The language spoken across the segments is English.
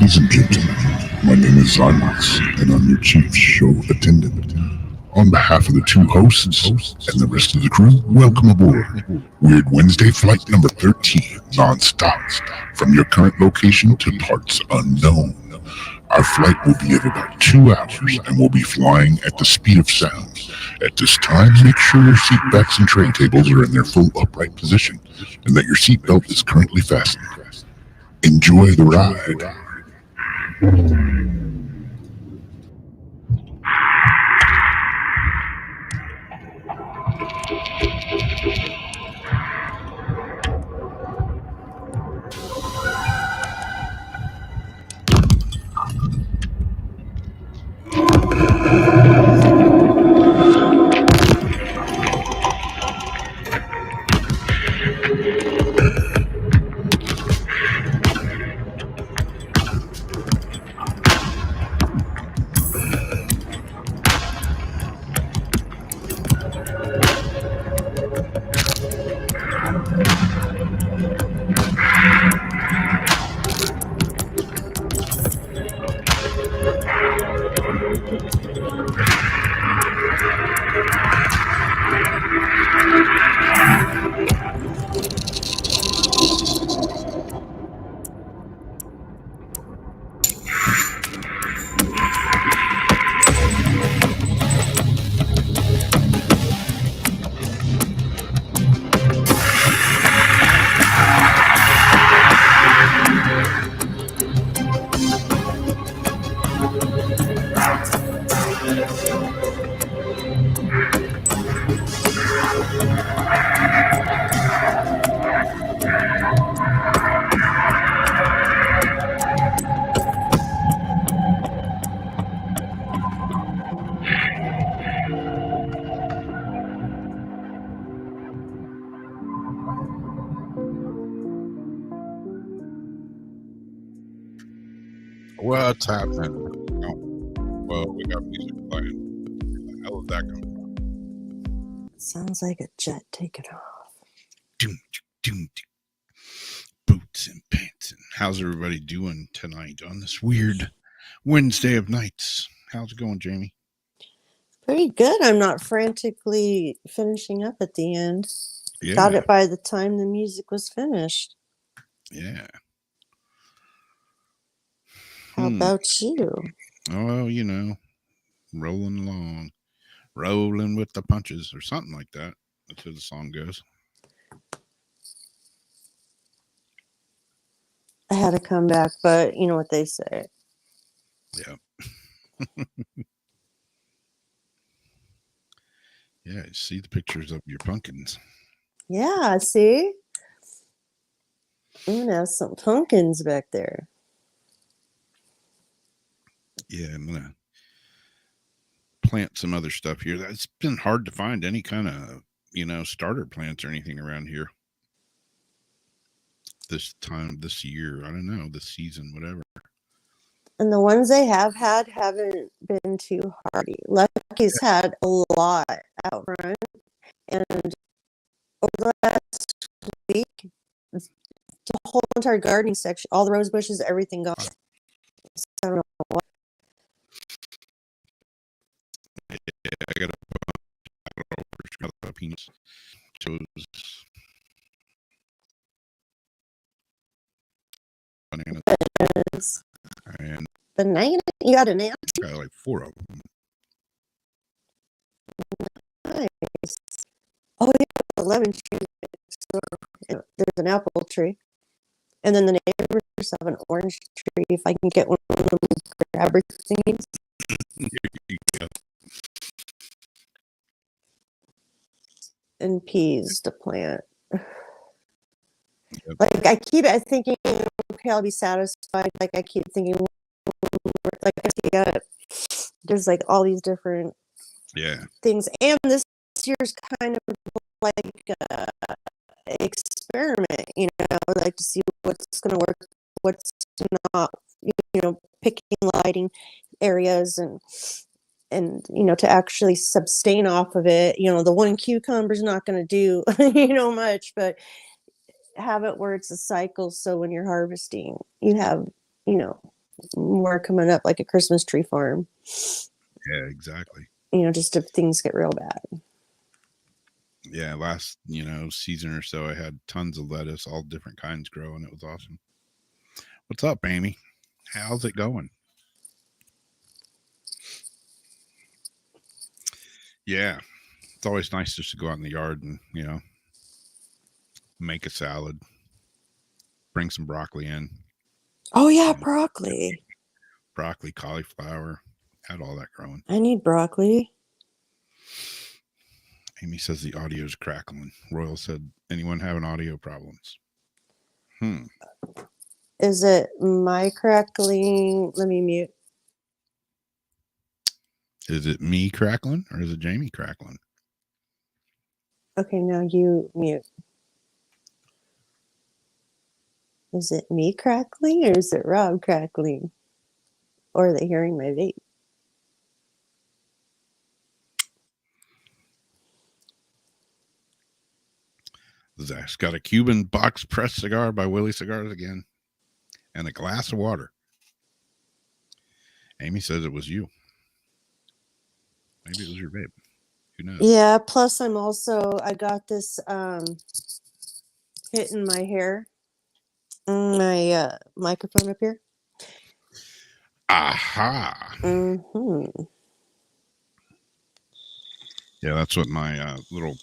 Ladies and gentlemen, my name is Zymax, and I'm your chief show attendant. On behalf of the two hosts and the rest of the crew, welcome aboard Weird Wednesday Flight number 13, non-stop, from your current location to parts unknown. Our flight will be at about 2 hours, and we'll be flying at the speed of sound. At this time, make sure your seat backs and tray tables are in their full upright position, and that your seatbelt is currently fastened. Enjoy the ride. What's happening? Oh, well, we got music playing. Where the hell is that going? Sounds like a jet taking off. Doom, doom, doom. Boots and pants. And how's everybody doing tonight on this weird Wednesday of nights? How's it going, Jamie? Pretty good. I'm not frantically finishing up at the end. Yeah. Got it by the time the music was finished. Yeah. How about you? Oh, well, you know, rolling along. Rolling with the punches or something like that. That's how the song goes. I had to come back, but you know what they say. Yeah. Yeah, you see the pictures of your pumpkins. Yeah, see? I'm going to have some pumpkins back there. Yeah, I'm going to plant some other stuff here. It's been hard to find any kind of, starter plants or anything around here. This time, this year, I don't know, this season, whatever. And the ones they have had haven't been too hardy. Lucky's had a lot out front. And over the last week, the whole entire gardening section, all the rose bushes, everything gone. So I don't know what. Yeah, I got a peanuts. Bananas. And banana? You got an ant? I got like 4 of them. Nice. Oh, yeah, the lemon tree. There's an apple tree. And then the neighbors have an orange tree. If I can get one of them grabber things. Yeah. And peas to plant. Yep. Like I keep thinking, okay, I'll be satisfied. Like I keep thinking, like there's like all these different things, and this year's kind of like experiment. You know, like to see what's going to work, what's not. You know, picking lighting areas and to actually sustain off of it. You know, the one cucumber's not going to do much, but have it where it's a cycle, so when you're harvesting you have more coming up, like a Christmas tree farm. Yeah, exactly. Just if things get real bad. Yeah, last season or so, I had tons of lettuce, all different kinds growing. It was awesome. What's up, Amy? How's it going? Yeah, it's always nice just to go out in the yard and make a salad, bring some broccoli in. Oh yeah, broccoli. Broccoli, cauliflower, had all that growing. I need broccoli. Amy says the audio is crackling. Royal said, anyone having audio problems? Is it my crackling? Let me mute. Is it me crackling or is it Jamie crackling? Okay, now you mute. Is it me crackling or is it Rob crackling? Or are they hearing my vape? Zach's got a Cuban box pressed cigar by Willie Cigars again and a glass of water. Amy says it was you. Maybe it was your vape. Who knows? Yeah, plus I got this hit in my hair. My microphone up here. Aha. Mm-hmm. Yeah, that's what my little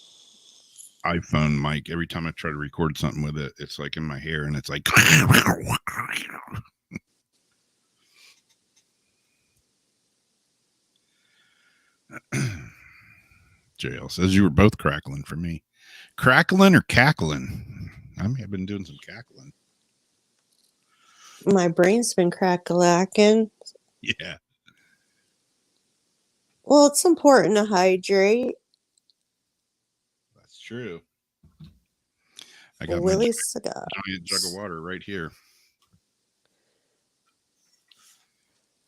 iPhone mic, every time I try to record something with it, it's like in my hair and it's like JL says you were both crackling for me. Crackling or cackling? I may have been doing some cackling. My brain's been crack-a-lacking. Yeah. Well, it's important to hydrate. That's true. I got Willie my Cigars. giant jug of water right here.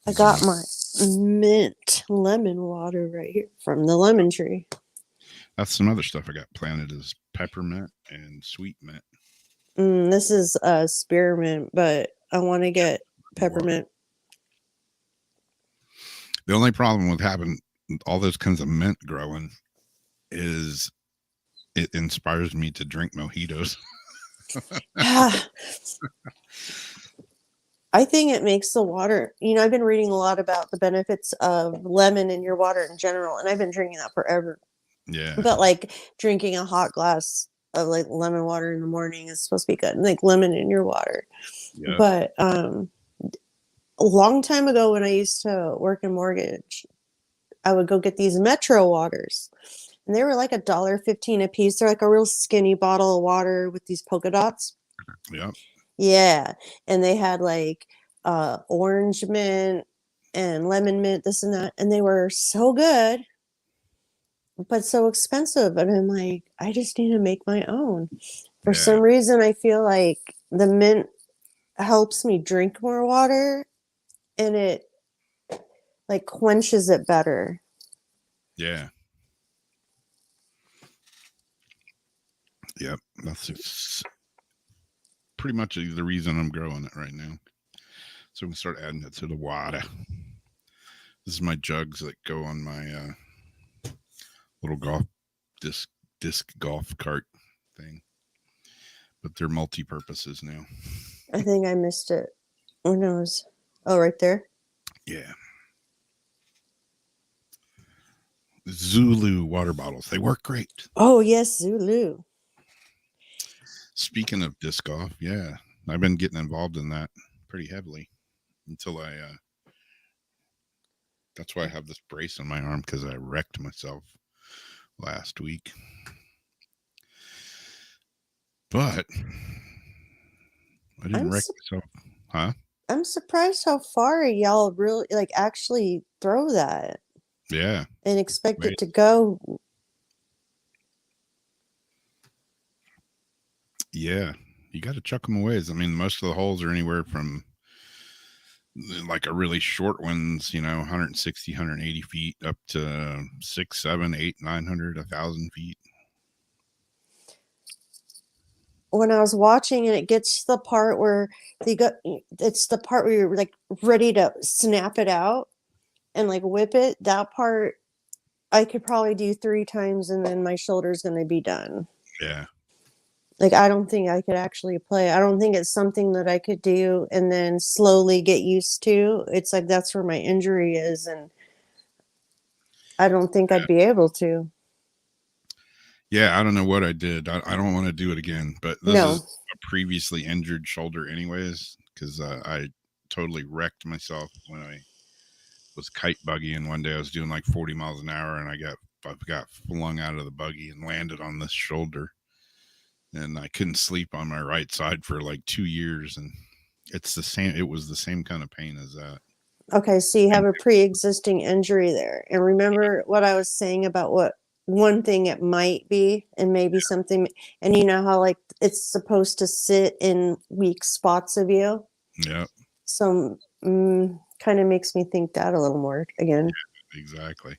I got my mint lemon water right here from the lemon tree. That's some other stuff I got planted is peppermint and sweet mint. This is spearmint, but I want to get peppermint. The only problem with having all those kinds of mint growing is it inspires me to drink mojitos. I think it makes the water, I've been reading a lot about the benefits of lemon in your water in general, and I've been drinking that forever. Yeah. But like drinking a hot glass of like lemon water in the morning is supposed to be good. And like lemon in your water. Yeah. But a long time ago when I used to work in mortgage, I would go get these Metro waters. And they were like $1.15 a piece. They're like a real skinny bottle of water with these polka dots. Yeah. Yeah. And they had like orange mint and lemon mint, this and that. And they were so good, but so expensive. And I'm like, I just need to make my own. For some reason, I feel like the mint helps me drink more water and it like quenches it better. Yeah. Yep. That's pretty much the reason I'm growing it right now. So we can start adding it to the water. This is my jugs that go on my little golf disc golf cart thing. But they're multi-purposes now. I think I missed it. Who knows? Oh, right there. Yeah. Zulu water bottles. They work great. Oh, yes, Zulu. Speaking of disc golf, yeah, I've been getting involved in that pretty heavily until that's why I have this brace on my arm, because I wrecked myself last week. But I didn't wreck myself. Huh? I'm surprised how far y'all really actually throw that. Yeah. And expect it to go. Yeah. You got to chuck them away. I mean, most of the holes are anywhere from like a really short ones, 160, 180 feet up to 6, 7, 8, 900, 1,000 feet. when I was watching and it gets to the part where it's the part where you're like ready to snap it out and like whip it. That part I could probably do 3 times and then my shoulder's going to be done. Yeah. Like, I don't think I could actually play. I don't think it's something that I could do and then slowly get used to. It's like that's where my injury is, and I don't think I'd be able to. Yeah, I don't know what I did. I don't want to do it again, but this No. is a previously injured shoulder anyways, because I totally wrecked myself when I was kite buggying one day. I was doing like 40 miles an hour and I got flung out of the buggy and landed on this shoulder. And I couldn't sleep on my right side for like 2 years. And it was the same kind of pain as that. Okay, so you have a pre-existing injury there. And remember what I was saying about what one thing it might be and maybe something, and you know how like it's supposed to sit in weak spots of you? Yeah, So kind of makes me think that a little more again. exactly.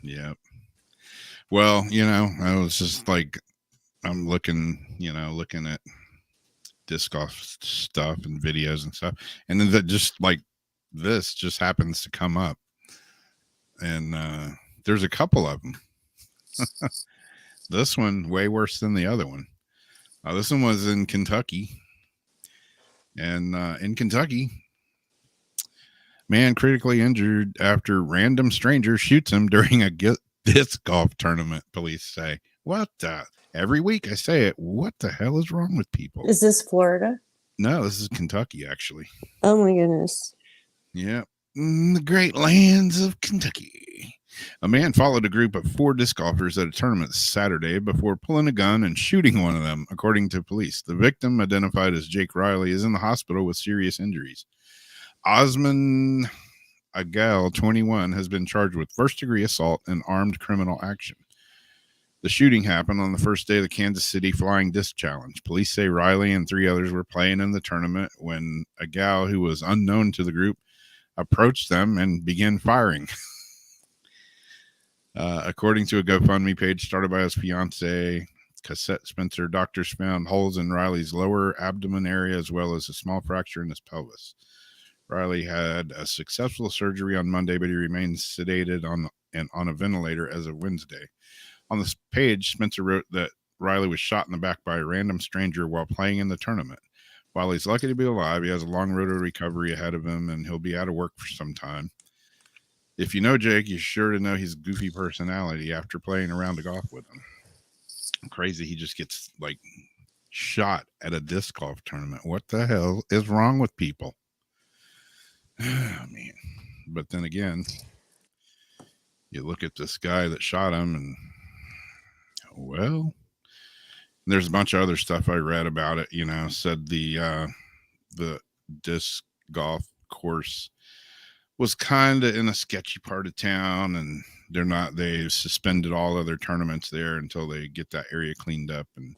Yeah. Well, I was just like, I'm looking at disc golf stuff and videos and stuff. And then that just like this just happens to come up. And there's a couple of them. This one way worse than the other one. This one was in Kentucky. And in Kentucky, man critically injured after random stranger shoots him during a disc golf tournament, police say. What the? Every week I say it. What the hell is wrong with people? Is this Florida? No, this is Kentucky, actually. Oh my goodness. Yeah. The great lands of Kentucky. A man followed a group of 4 disc golfers at a tournament Saturday before pulling a gun and shooting one of them, according to police. The victim, identified as Jake Riley, is in the hospital with serious injuries. Osman Agal, 21, has been charged with first-degree assault and armed criminal action. The shooting happened on the first day of the Kansas City Flying Disc Challenge. Police say Riley and 3 others were playing in the tournament when Agal, who was unknown to the group, approached them and began firing. According to a GoFundMe page started by his fiancee, Cassette Spencer, doctors found holes in Riley's lower abdomen area as well as a small fracture in his pelvis. Riley had a successful surgery on Monday, but he remains sedated on a ventilator as of Wednesday. On this page, Spencer wrote that Riley was shot in the back by a random stranger while playing in the tournament. While he's lucky to be alive, he has a long road to recovery ahead of him, and he'll be out of work for some time. If you know Jake, you're sure to know his goofy personality after playing around the golf with him. Crazy, he just gets like shot at a disc golf tournament. What the hell is wrong with people? I mean, but then again, you look at this guy that shot him, and well, there's a bunch of other stuff I read about it. Said the disc golf course was kind of in a sketchy part of town, and they've suspended all other tournaments there until they get that area cleaned up, and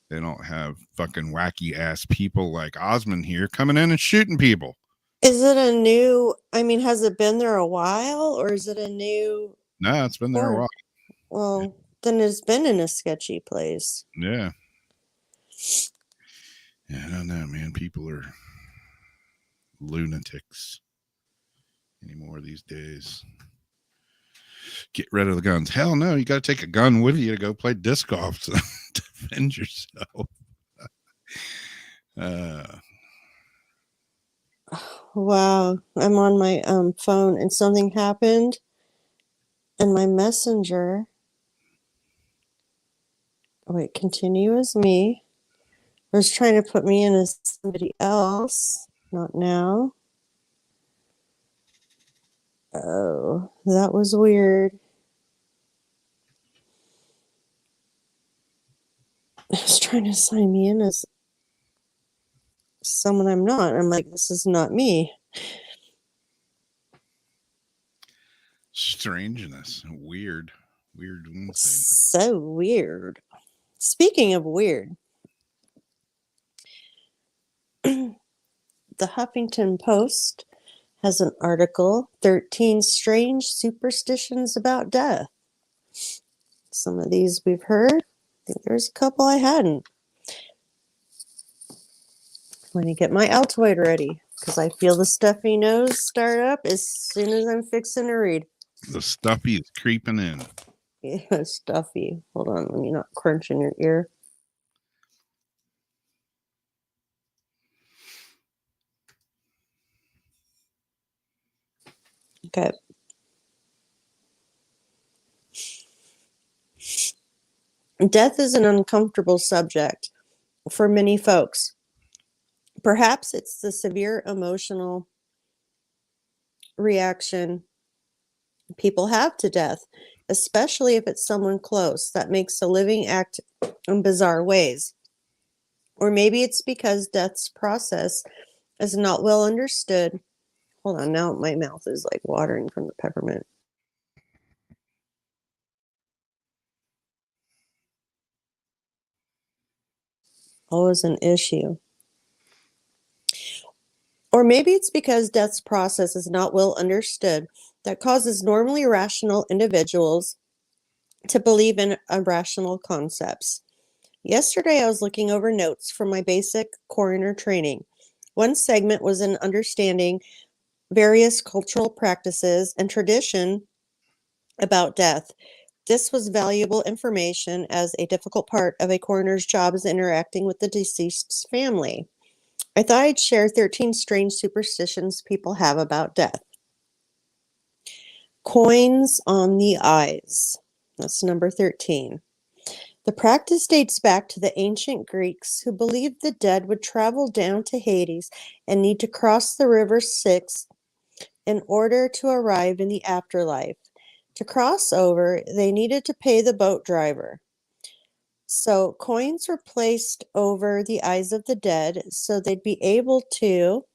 they don't have fucking wacky ass people like Osmond here coming in and shooting people. Is it has it been there a while, or is it a new? No, it's been there a while. Well, then it's been in a sketchy place. Yeah. Yeah, I don't know, man. People are lunatics anymore these days. Get rid of the guns. Hell no, you got to take a gun with you to go play disc golf to defend yourself. Wow, I'm on my phone and something happened, and my messenger. Wait, continue as me. Was trying to put me in as somebody else. Not now. Oh, that was weird. I was trying to sign me in as someone I'm not. I'm like, this is not me. Strangeness. Weird Wednesday. So weird. Speaking of weird, the Huffington Post has an article, 13 Strange Superstitions About Death. Some of these we've heard, think there's a couple I hadn't. Let me get my Altoid ready because I feel the stuffy nose start up as soon as I'm fixing to read. The stuffy is creeping in. Yeah, stuffy. Hold on, let me not crunch in your ear. Okay. Death is an uncomfortable subject for many folks. Perhaps it's the severe emotional reaction people have to death, especially if it's someone close, that makes a living act in bizarre ways. Or maybe it's because death's process is not well understood. Hold on, now my mouth is like watering from the peppermint. Always an issue. Or maybe it's because death's process is not well understood that causes normally rational individuals to believe in irrational concepts. Yesterday, I was looking over notes from my basic coroner training. One segment was in understanding various cultural practices and tradition about death. This was valuable information as a difficult part of a coroner's job is interacting with the deceased's family. I thought I'd share 13 strange superstitions people have about death. Coins on the eyes. That's number 13. The practice dates back to the ancient Greeks who believed the dead would travel down to Hades and need to cross the river Styx in order to arrive in the afterlife. To cross over, they needed to pay the boat driver. So coins were placed over the eyes of the dead so they'd be able to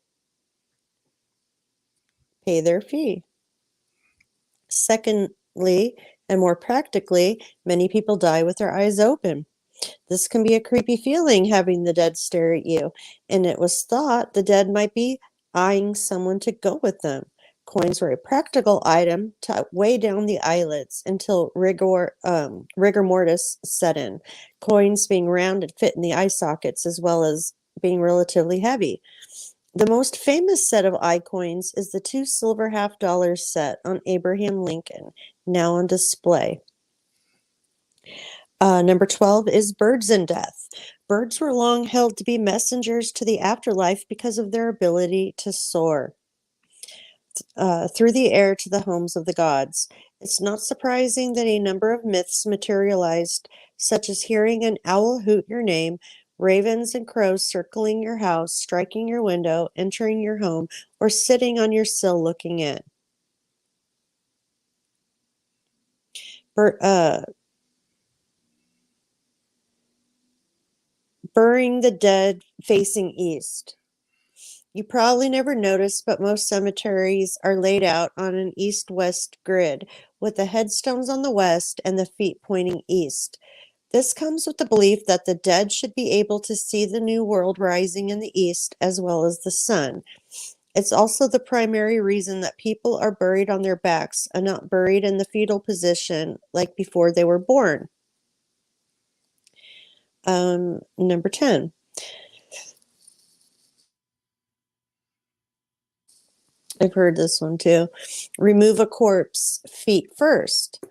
pay their fee. Secondly, and more practically, many people die with their eyes open. This can be a creepy feeling, having the dead stare at you, and it was thought the dead might be eyeing someone to go with them. Coins were a practical item to weigh down the eyelids until rigor mortis set in. Coins being round and fit in the eye sockets, as well as being relatively heavy. The most famous set of eye coins is the 2 silver $50 set on Abraham Lincoln, now on display. Number 12 is birds and death. Birds were long held to be messengers to the afterlife because of their ability to soar through the air to the homes of the gods. It's not surprising that a number of myths materialized, such as hearing an owl hoot your name, ravens and crows circling your house, striking your window, entering your home, or sitting on your sill looking in. Burying the dead facing east. You probably never noticed, but most cemeteries are laid out on an east-west grid, with the headstones on the west and the feet pointing east. This comes with the belief that the dead should be able to see the new world rising in the east as well as the sun. It's also the primary reason that people are buried on their backs and not buried in the fetal position like before they were born. Number 10. I've heard this one too. Remove a corpse feet first.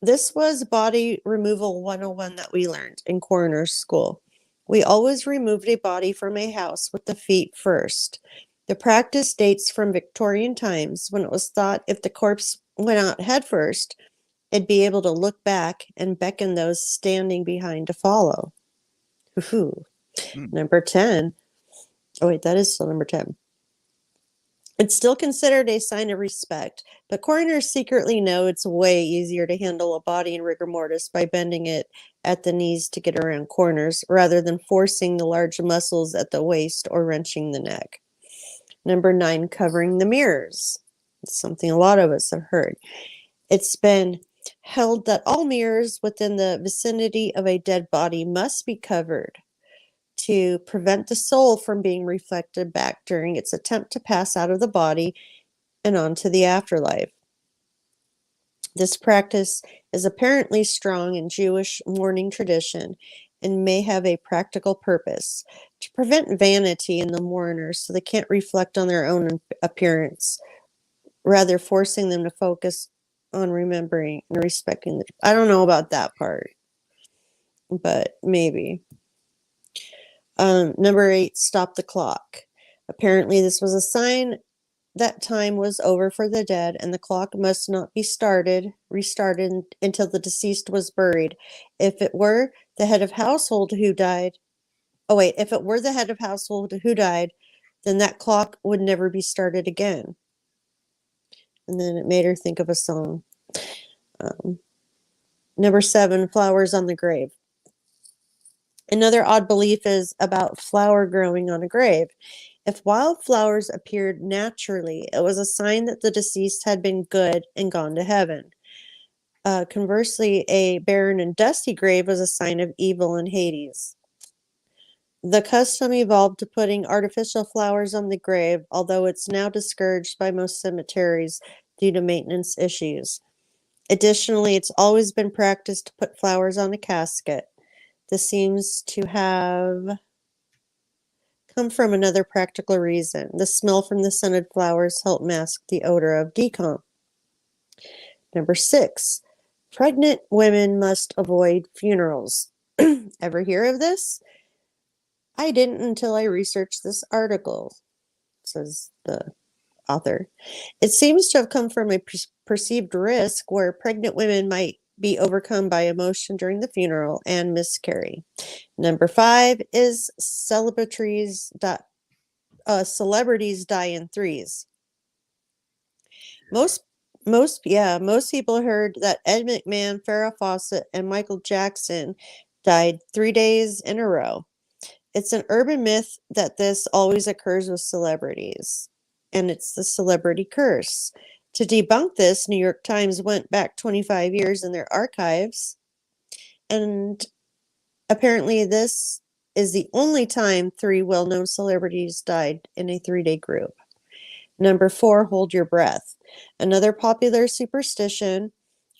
This was body removal 101 that we learned in coroner's school. We always removed a body from a house with the feet first. The practice dates from Victorian times when it was thought if the corpse went out head first, it'd be able to look back and beckon those standing behind to follow. Number 10. Oh, wait, that is still number 10. It's still considered a sign of respect, but coroners secretly know it's way easier to handle a body in rigor mortis by bending it at the knees to get around corners rather than forcing the large muscles at the waist or wrenching the neck. Number 9, covering the mirrors. It's something a lot of us have heard. It's been held that all mirrors within the vicinity of a dead body must be covered to prevent the soul from being reflected back during its attempt to pass out of the body and onto the afterlife. This practice is apparently strong in Jewish mourning tradition and may have a practical purpose to prevent vanity in the mourners so they can't reflect on their own appearance, rather forcing them to focus on remembering and respecting the. I don't know about that part, but maybe. Number 8, stop the clock. Apparently, this was a sign that time was over for the dead, and the clock must not be restarted until the deceased was buried. If it were the head of household who died, if it were the head of household who died, then that clock would never be started again. And then it made her think of a song. Number 7, flowers on the grave. Another odd belief is about flower growing on a grave. If wildflowers appeared naturally, it was a sign that the deceased had been good and gone to heaven. Conversely, a barren and dusty grave was a sign of evil in Hades. The custom evolved to putting artificial flowers on the grave, although it's now discouraged by most cemeteries due to maintenance issues. Additionally, it's always been practiced to put flowers on a casket. This seems to have come from another practical reason. The smell from the scented flowers helped mask the odor of decomp. Number 6, pregnant women must avoid funerals. Ever hear of this? I didn't until I researched this article, says the author. It seems to have come from a perceived risk where pregnant women might be overcome by emotion during the funeral and miscarry. Number 5 is celebrities die in threes. Most people heard that Ed McMahon, Farrah Fawcett, and Michael Jackson died 3 days in a row. It's an urban myth that this always occurs with celebrities, and it's the celebrity curse. To debunk this, New York Times went back 25 years in their archives, and apparently this is the only time 3 well-known celebrities died in a 3-day group. Number 4, hold your breath. Another popular superstition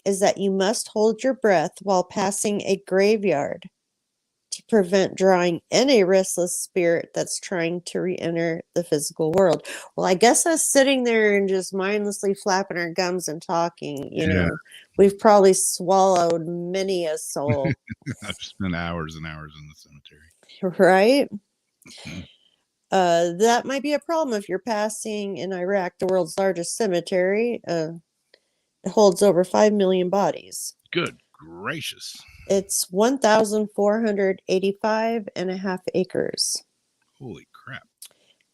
is that you must hold your breath while passing a graveyard to prevent drawing in a restless spirit that's trying to re-enter the physical world. Well, I guess us sitting there and just mindlessly flapping our gums and talking, we've probably swallowed many a soul. I've spent hours and hours in the cemetery. Right? That might be a problem if you're passing in Iraq, the world's largest cemetery. It holds over 5 million bodies. Good gracious. It's 1,485.5 acres. Holy crap.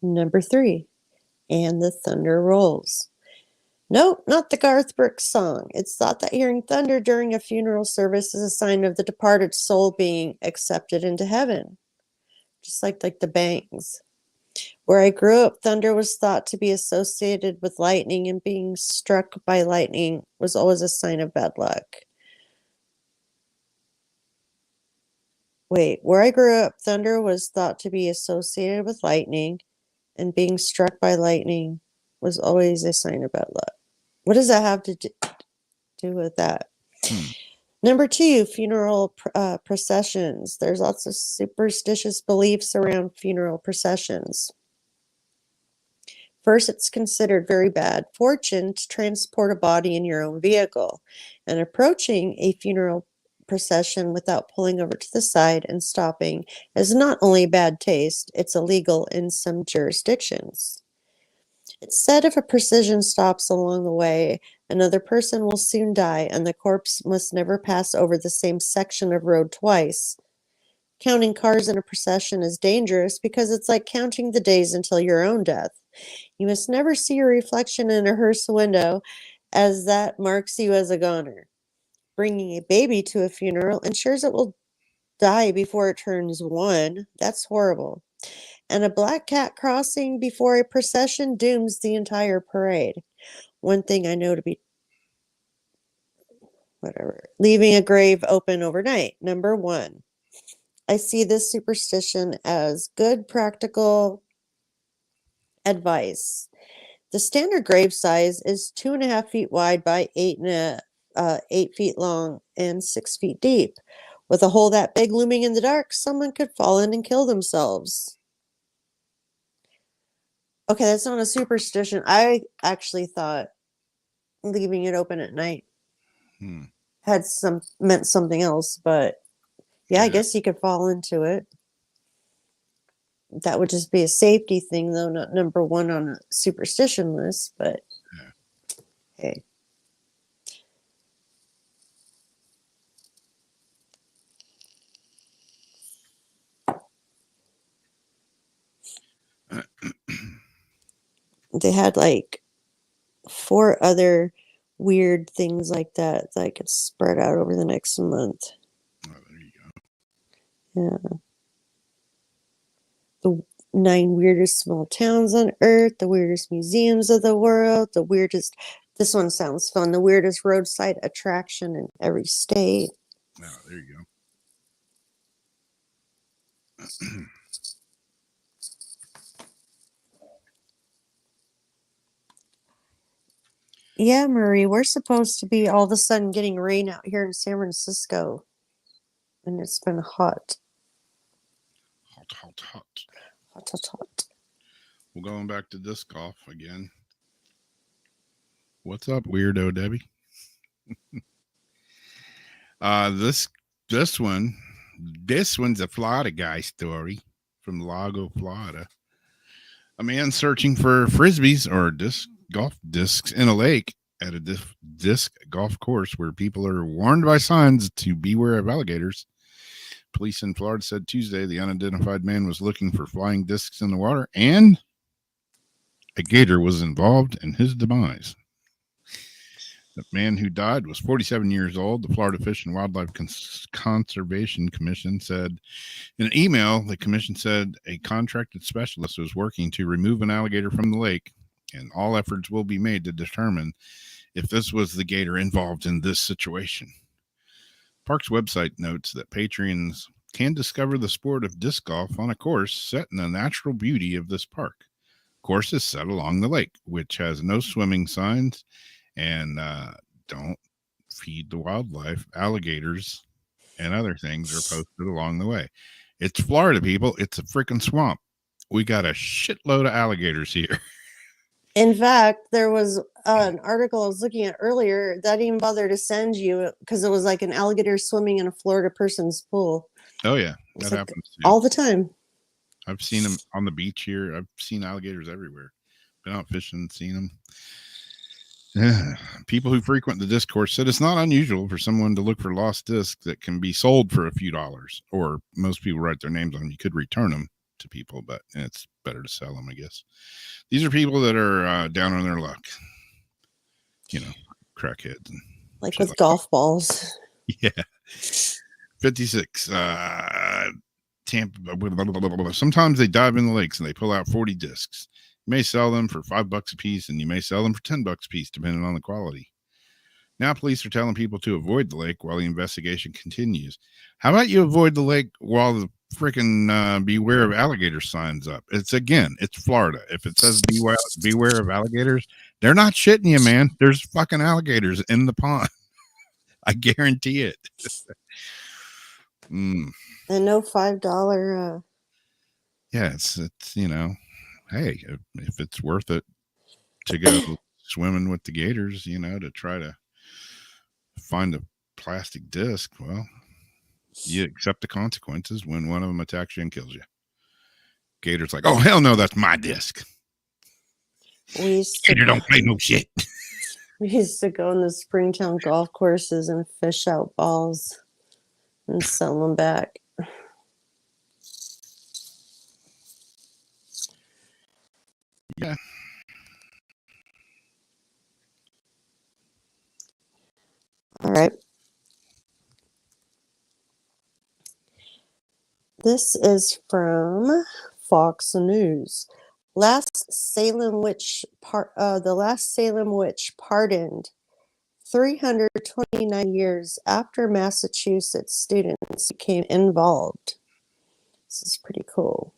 Number 3, and the thunder rolls. Nope, not the Garth Brooks song. It's thought that hearing thunder during a funeral service is a sign of the departed soul being accepted into heaven. Just like the bangs. Where I grew up, thunder was thought to be associated with lightning, and being struck by lightning was always a sign of bad luck. Where I grew up, thunder was thought to be associated with lightning, and being struck by lightning was always a sign of bad luck. What does that have to do with that? Number 2, funeral processions. There's lots of superstitious beliefs around funeral processions. First, it's considered very bad fortune to transport a body in your own vehicle, and approaching a funeral procession without pulling over to the side and stopping is not only bad taste, it's illegal in some jurisdictions. It's said if a procession stops along the way, another person will soon die, and the corpse must never pass over the same section of road twice. Counting cars in a procession is dangerous because it's like counting the days until your own death. You must never see your reflection in a hearse window, as that marks you as a goner. Bringing a baby to a funeral ensures it will die before it turns 1. That's horrible. And a black cat crossing before a procession dooms the entire parade. One thing I know to be leaving a grave open overnight. Number 1. I see this superstition as good practical advice. The standard grave size is 2.5 feet wide by 8.5 8 feet long and 6 feet deep. With a hole that big looming in the dark, someone could fall in and kill themselves. Okay, that's not a superstition. I actually thought leaving it open at night Hmm. had meant something else, but yeah, I Yeah. guess you could fall into it. That would just be a safety thing, though, not number one on a superstition list, but Yeah. hey. They had like 4 other weird things like that I could spread out over the next month. Oh, there you go. Yeah. The 9 weirdest small towns on Earth, the weirdest museums of the world, the weirdest, this one sounds fun, the weirdest roadside attraction in every state. Oh, there you go. Yeah, Marie, we're supposed to be all of a sudden getting rain out here in San Francisco. And it's been hot. Hot, hot, hot. Hot, hot, hot. We're going back to disc golf again. What's up, weirdo Debbie? This one's a Florida guy story from Lago, Florida. A man searching for frisbees or golf discs in a lake at a disc golf course where people are warned by signs to beware of alligators. Police in Florida said Tuesday the unidentified man was looking for flying discs in the water and a gator was involved in his demise. The man who died was 47 years old. The Florida Fish and Wildlife Conservation Commission said in an email, the commission said a contracted specialist was working to remove an alligator from the lake, and all efforts will be made to determine if this was the gator involved in this situation. Park's website notes that patrons can discover the sport of disc golf on a course set in the natural beauty of this park. Course is set along the lake, which has no swimming signs and don't feed the wildlife. Alligators and other things are posted along the way. It's Florida, people. It's a freaking swamp. We got a shitload of alligators here. In fact, there was an article I was looking at earlier that I didn't even bother to send you because it was like an alligator swimming in a Florida person's pool. Oh, yeah. That Like happens too. all the time. I've seen them on the beach here. I've seen alligators everywhere. Been out fishing, seen them. Yeah. People who frequent the disc course said it's not unusual for someone to look for lost discs that can be sold for a few dollars, or most people write their names on them. You could return them to people, but it's better to sell them, I guess. These are people that are down on their luck, crackheads and like with golf balls. Yeah. 56. Tampa. Sometimes they dive in the lakes and they pull out 40 discs. You may sell them for $5 a piece, and you may sell them for $10 a piece, depending on the quality. Now, police are telling people to avoid the lake while the investigation continues. How about you avoid the lake while the freaking beware of alligators signs up? It's Florida. If it says beware of alligators, they're not shitting you, man. There's fucking alligators in the pond. I guarantee it. And no $5. Yeah, it's hey, if it's worth it to go swimming with the gators, to try to find a plastic disc, well, you accept the consequences when one of them attacks you and kills you. Gator's like, oh hell no, that's my disc. Gator don't play no shit. We used to go in the Springtown golf courses and fish out balls and sell them back. Yeah. All right. This is from Fox News. The last Salem witch pardoned 329 years after Massachusetts students became involved. This is pretty cool.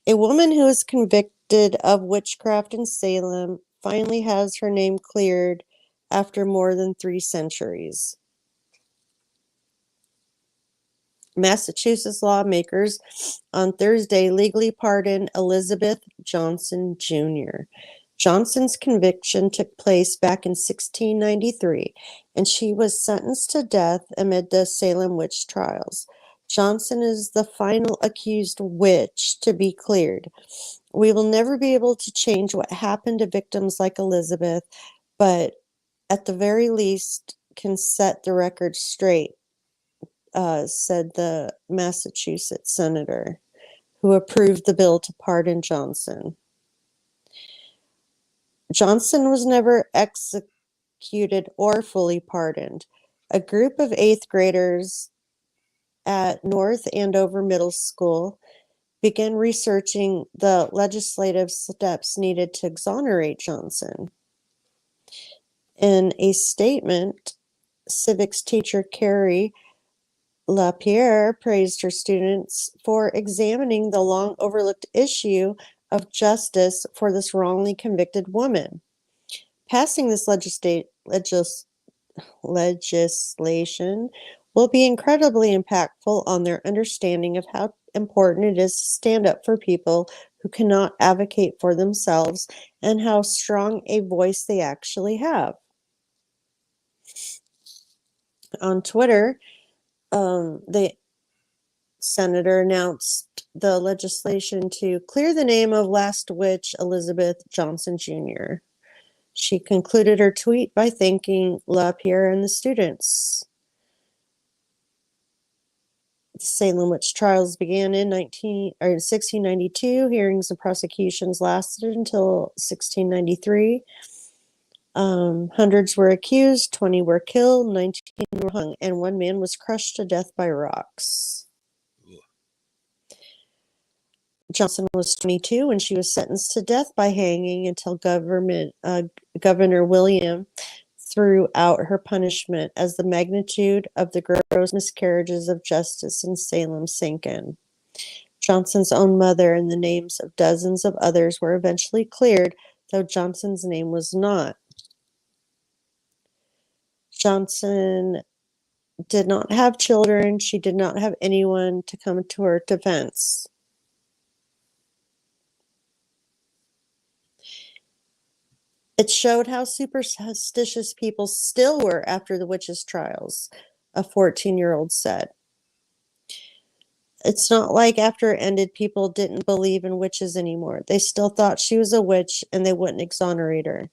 A woman who is convicted of witchcraft in Salem finally has her name cleared after more than 3 centuries. Massachusetts lawmakers on Thursday legally pardoned Elizabeth Johnson Jr. Johnson's conviction took place back in 1693, and she was sentenced to death amid the Salem witch trials. Johnson is the final accused witch to be cleared. We will never be able to change what happened to victims like Elizabeth, but at the very least can set the record straight, said the Massachusetts senator who approved the bill to pardon Johnson. Johnson was never executed or fully pardoned. A group of 8th graders at North Andover Middle School began researching the legislative steps needed to exonerate Johnson. In a statement, civics teacher Carrie LaPierre praised her students for examining the long overlooked issue of justice for this wrongly convicted woman. Passing this legislation will be incredibly impactful on their understanding of how important it is to stand up for people who cannot advocate for themselves and how strong a voice they actually have. On Twitter, the senator announced the legislation to clear the name of last witch Elizabeth Johnson Jr. She concluded her tweet by thanking LaPierre and the students. The Salem witch trials began in 1692. Hearings and prosecutions lasted until 1693. Hundreds were accused, 20 were killed, 19 were hung, and 1 man was crushed to death by rocks. Johnson was 22 when she was sentenced to death by hanging until Governor William threw out her punishment as the magnitude of the gross miscarriages of justice in Salem sank in. Johnson's own mother and the names of dozens of others were eventually cleared, though Johnson's name was not. Johnson did not have children. She did not have anyone to come to her defense. It showed how superstitious people still were after the witches' trials, a 14-year-old said. It's not like after it ended, people didn't believe in witches anymore. They still thought she was a witch and they wouldn't exonerate her.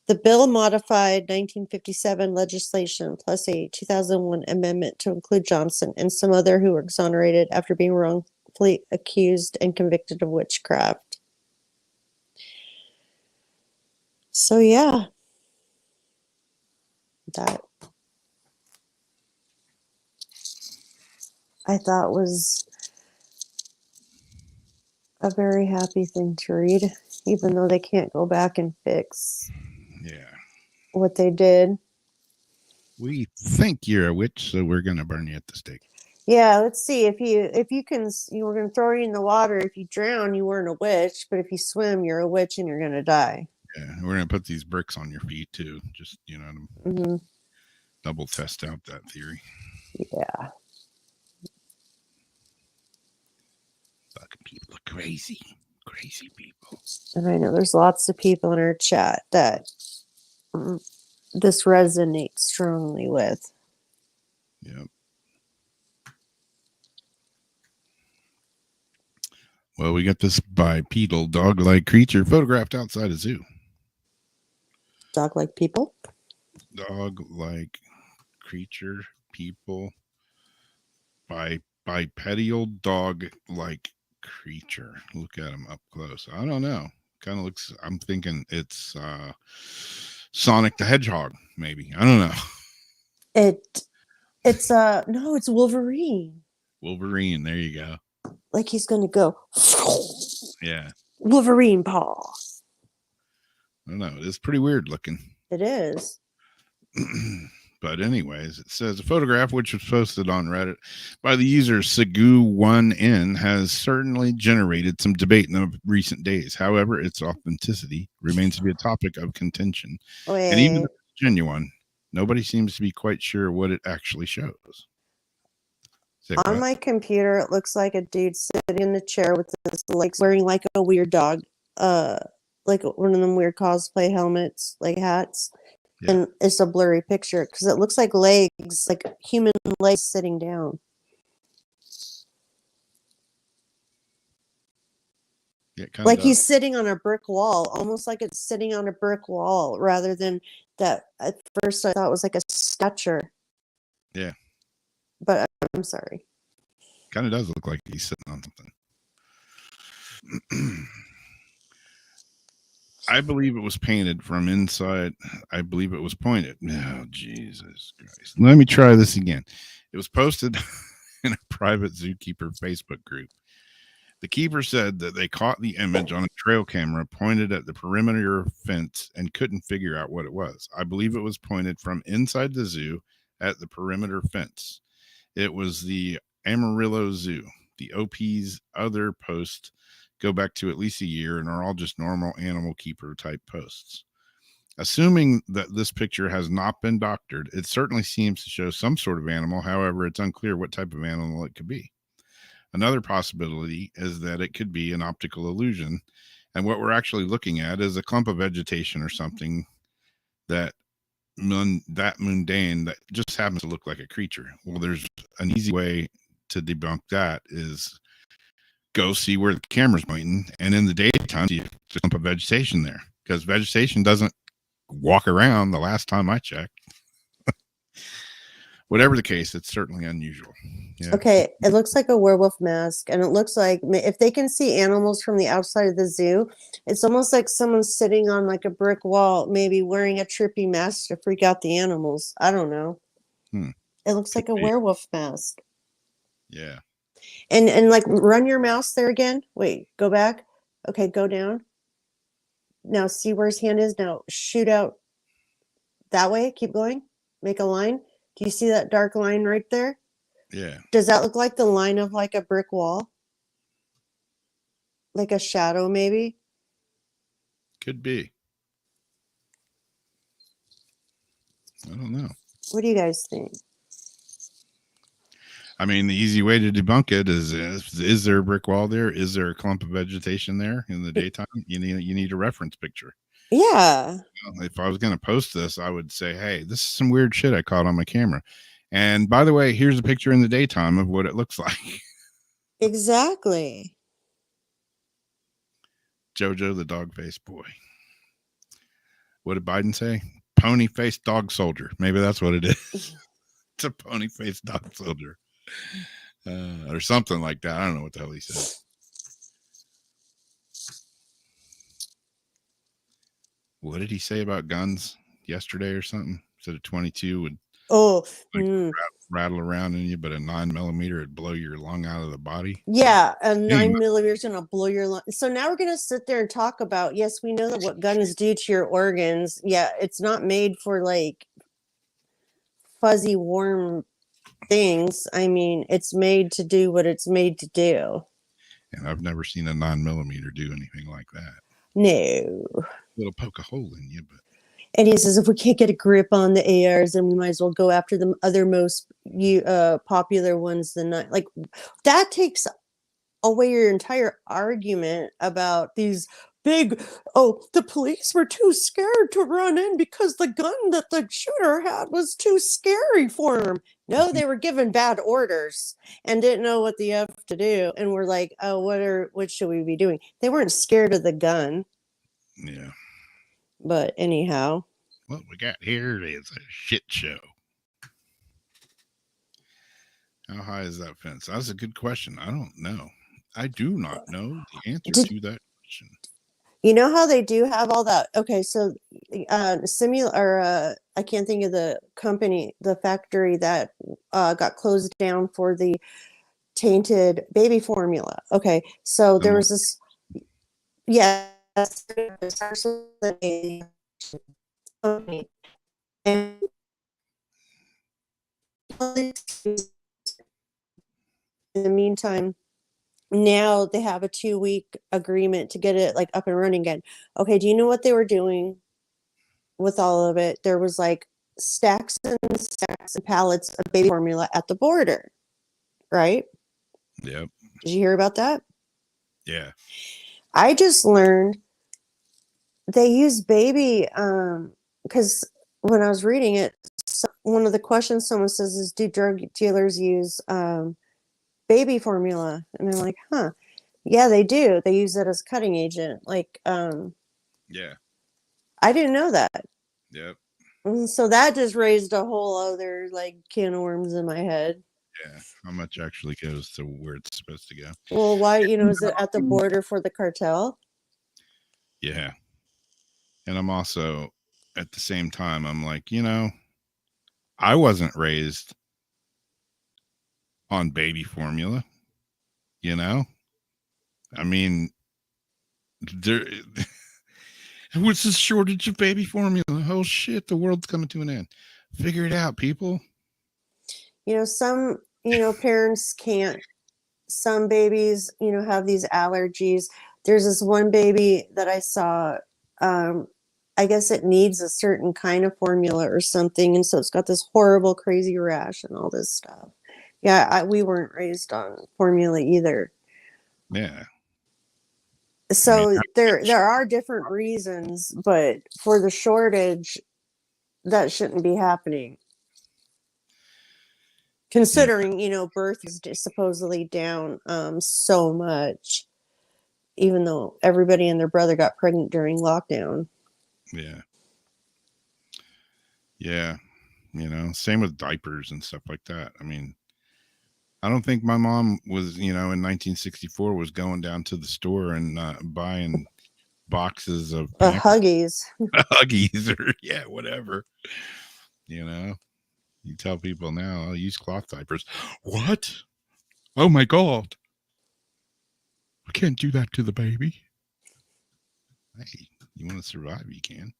The bill modified 1957 legislation plus a 2001 amendment to include Johnson and some other who were exonerated after being wrongfully accused and convicted of witchcraft. So yeah, that I thought was a very happy thing to read, even though they can't go back and fix what they did. We think you're a witch, so we're gonna burn you at the stake. Yeah, let's see if you can. You were gonna throw you in the water. If you drown, you weren't a witch, but if you swim, you're a witch and you're gonna die. Yeah, we're gonna put these bricks on your feet too. Just to double test out that theory. Yeah. Fucking people are crazy people. And I know there's lots of people in our chat that this resonates strongly with. Yep. Well, we got this bipedal dog-like creature photographed outside a zoo. Dog-like people? Dog-like creature, people, bipedal dog-like creature. Look at him up close. I don't know. Kind of looks, I'm thinking it's Sonic the Hedgehog, maybe. I don't know. It's no, it's Wolverine. Wolverine, there you go. Like he's gonna go. Yeah. Wolverine paw. I don't know. It's pretty weird looking. It is. But anyways, it says a photograph which was posted on Reddit by the user Sagu1n has certainly generated some debate in the recent days. However, its authenticity remains to be a topic of contention. And even Wait, if it's genuine, nobody seems to be quite sure what it actually shows. Say on what? my computer, it looks like a dude sitting in a chair with his legs wearing like a weird dog, like one of them weird cosplay helmets, like hats. Yeah. And it's a blurry picture because it looks like legs, like human legs sitting down. Yeah, it kinda Like does. he's sitting on a brick wall, almost like it's sitting on a brick wall rather than that. At first, I thought it was like a stature. Yeah. But I'm sorry. Kind of does look like he's sitting on something. I believe it was painted from inside. I believe it was pointed. Oh, Jesus Christ. Let me try this again. It was posted in a private zookeeper Facebook group. The keeper said that they caught the image on a trail camera pointed at the perimeter fence and couldn't figure out what it was. I believe it was pointed from inside the zoo at the perimeter fence. It was the Amarillo Zoo. The OP's other posts go back to at least a year and are all just normal animal keeper type posts. Assuming that this picture has not been doctored, it certainly seems to show some sort of animal. However, it's unclear what type of animal it could be. Another possibility is that it could be an optical illusion, and what we're actually looking at is a clump of vegetation or something that mundane that just happens to look like a creature. Well, there's an easy way to debunk that is go see where the camera's pointing, and in the daytime, see a clump of vegetation there, because vegetation doesn't walk around the last time I checked. Whatever the case, it's certainly unusual. Yeah. Okay, it looks like a werewolf mask, and it looks like if they can see animals from the outside of the zoo, it's almost like someone's sitting on like a brick wall, maybe wearing a trippy mask to freak out the animals. I don't know. It looks like a werewolf mask. Yeah. And like run your mouse there again. Wait, go back. Okay, go down. Now see where his hand is. Now shoot out that way. Keep going. Make a line. Do you see that dark line right there? Yeah. Does that look like the line of like a brick wall? Like a shadow, maybe? Could be. I don't know. What do you guys think? I mean, the easy way to debunk it is there a brick wall there? Is there a clump of vegetation there in the daytime? You need a reference picture. Yeah. If I was going to post this, I would say, hey, this is some weird shit I caught on my camera. And by the way, here's a picture in the daytime of what it looks like. Exactly. Jojo the dog faced boy. What did Biden say? Pony faced dog soldier. Maybe that's what it is. It's a pony faced dog soldier. Or something like that. I don't know what the hell he said. What did he say about guns yesterday or something? Said a 22 would rattle around in you, but a 9mm would blow your lung out of the body. Yeah, a 9mm is gonna blow your lung. So now we're gonna sit there and talk about, yes, we know that what guns do to your organs. Yeah, it's not made for like fuzzy, warm things. I mean, it's made to do what it's made to do. And I've never seen a 9mm do anything like that. No. It'll poke a hole in you, but. And he says, if we can't get a grip on the ARs, then we might as well go after the other most popular ones. Like that takes away your entire argument about these big. Oh, the police were too scared to run in because the gun that the shooter had was too scary for him. No, they were given bad orders and didn't know what the F to do, and we're like, oh, what should we be doing? They weren't scared of the gun. Yeah. But anyhow, what we got here is a shit show. How high is that fence? That's a good question. I don't know. I do not know the answer to that question. You know how they do have all that? Okay, so I can't think of the company, the factory that got closed down for the tainted baby formula. Okay, so there was this. Yeah. In the meantime, now they have a 2-week agreement to get it like up and running again. Okay, do you know what they were doing with all of it? There was like stacks and stacks and pallets of baby formula at the border, right? Yep. Did you hear about that? Yeah. I just learned they use baby because when I was reading it, one of the questions someone says is, do drug dealers use baby formula? And I'm like, huh. Yeah, they do. They use it as cutting agent. Like, Yeah. I didn't know that. Yep. So that just raised a whole other like can of worms in my head. Yeah. How much actually goes to where it's supposed to go? Well, why, is it at the border for the cartel? Yeah. And I'm also at the same time, I'm like, I wasn't raised on baby formula, I mean, there what's this shortage of baby formula? Oh shit, the world's coming to an end. Figure it out, people. Some, parents can't, some babies, have these allergies. There's this one baby that I saw, I guess it needs a certain kind of formula or something. And so it's got this horrible, crazy rash and all this stuff. Yeah, we weren't raised on formula either. Yeah. So there are different reasons, but for the shortage, that shouldn't be happening. Considering, birth is supposedly down so much, even though everybody and their brother got pregnant during lockdown. Yeah. Yeah. Same with diapers and stuff like that. I mean, I don't think my mom was, in 1964 was going down to the store and buying boxes of Huggies. Huggies or whatever. You tell people now, I'll use cloth diapers. What? Oh my God. I can't do that to the baby. Hey, you want to survive, you can.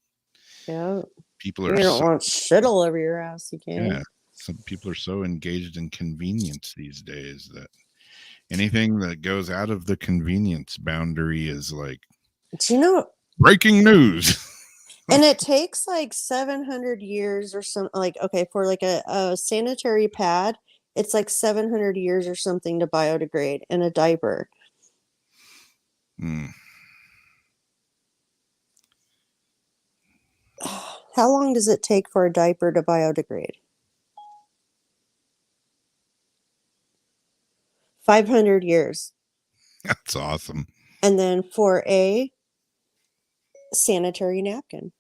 Yeah. People are you don't want shit all over your ass, you can. Yeah. Some people are so engaged in convenience these days that anything that goes out of the convenience boundary is like, do you know, breaking news. And it takes like 700 years or something. Like, okay, for like a sanitary pad, it's like 700 years or something to biodegrade, and a diaper. How long does it take for a diaper to biodegrade? 500 years. That's awesome. And then for a sanitary napkin,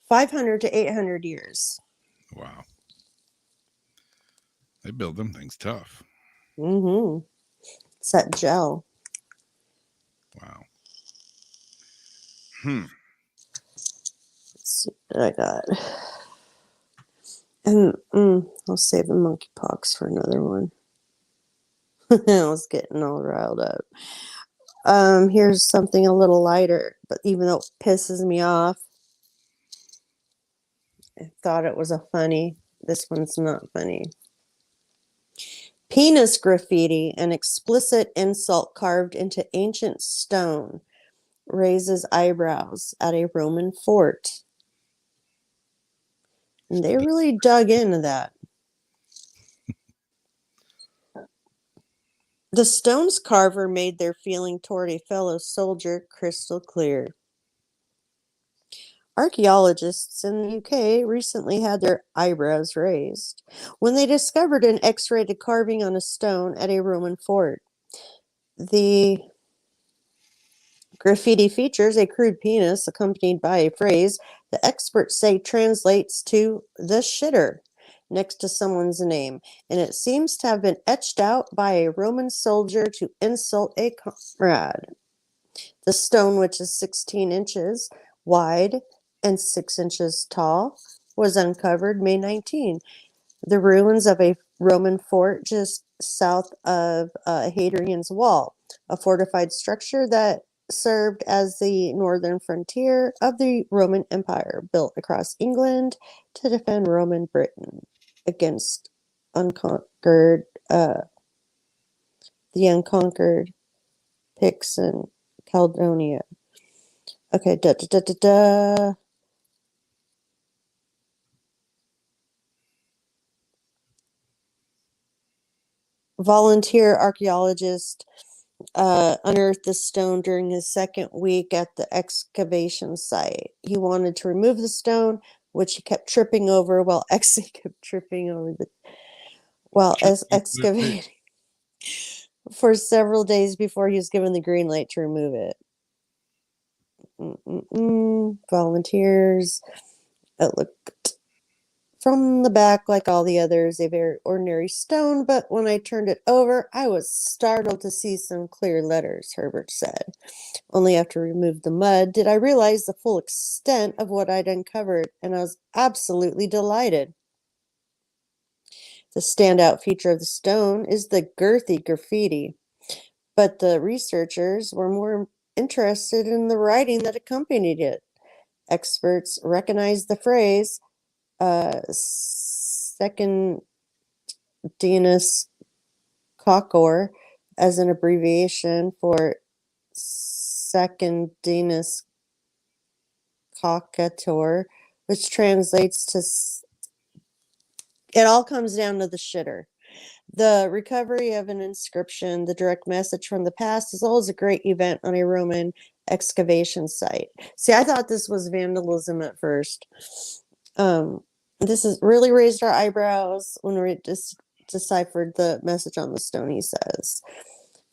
500 to 800 years. Wow. They build them things tough. Mm-hmm. It's that gel. Wow. Let's see what I got. And I'll save the monkeypox for another one. I was getting all riled up. Here's something a little lighter, but even though it pisses me off, I thought it was a funny. This one's not funny. Penis graffiti, an explicit insult carved into ancient stone, raises eyebrows at a Roman fort. And they really dug into that. The stone's carver made their feeling toward a fellow soldier crystal clear. Archaeologists in the UK recently had their eyebrows raised when they discovered an X-rated carving on a stone at a Roman fort. The graffiti features a crude penis accompanied by a phrase the experts say translates to the shitter next to someone's name, and it seems to have been etched out by a Roman soldier to insult a comrade. The stone, which is 16 inches wide and 6 inches tall, was uncovered May 19. The ruins of a Roman fort just south of Hadrian's Wall, a fortified structure that served as the northern frontier of the Roman Empire, built across England to defend Roman Britain against unconquered the unconquered Picts in Caledonia. Okay, da da da da da. Volunteer archaeologist unearthed the stone during his second week at the excavation site. He wanted to remove the stone, which he kept tripping over while kept tripping over the while as excavating for several days before he was given the green light to remove it. Volunteers. It looked from the back like all the others, a very ordinary stone, but when I turned it over, I was startled to see some clear letters, Herbert said. Only after we removed the mud did I realize the full extent of what I'd uncovered, and I was absolutely delighted. The standout feature of the stone is the girthy graffiti, but the researchers were more interested in the writing that accompanied it. Experts recognized the phrase second Dinas Cockor as an abbreviation for Secundinus Cockator, which translates to it all comes down to the shitter. The recovery of an inscription, the direct message from the past, is always a great event on a Roman excavation site. See, I thought this was vandalism at first. This has really raised our eyebrows when we deciphered the message on the stone, he says.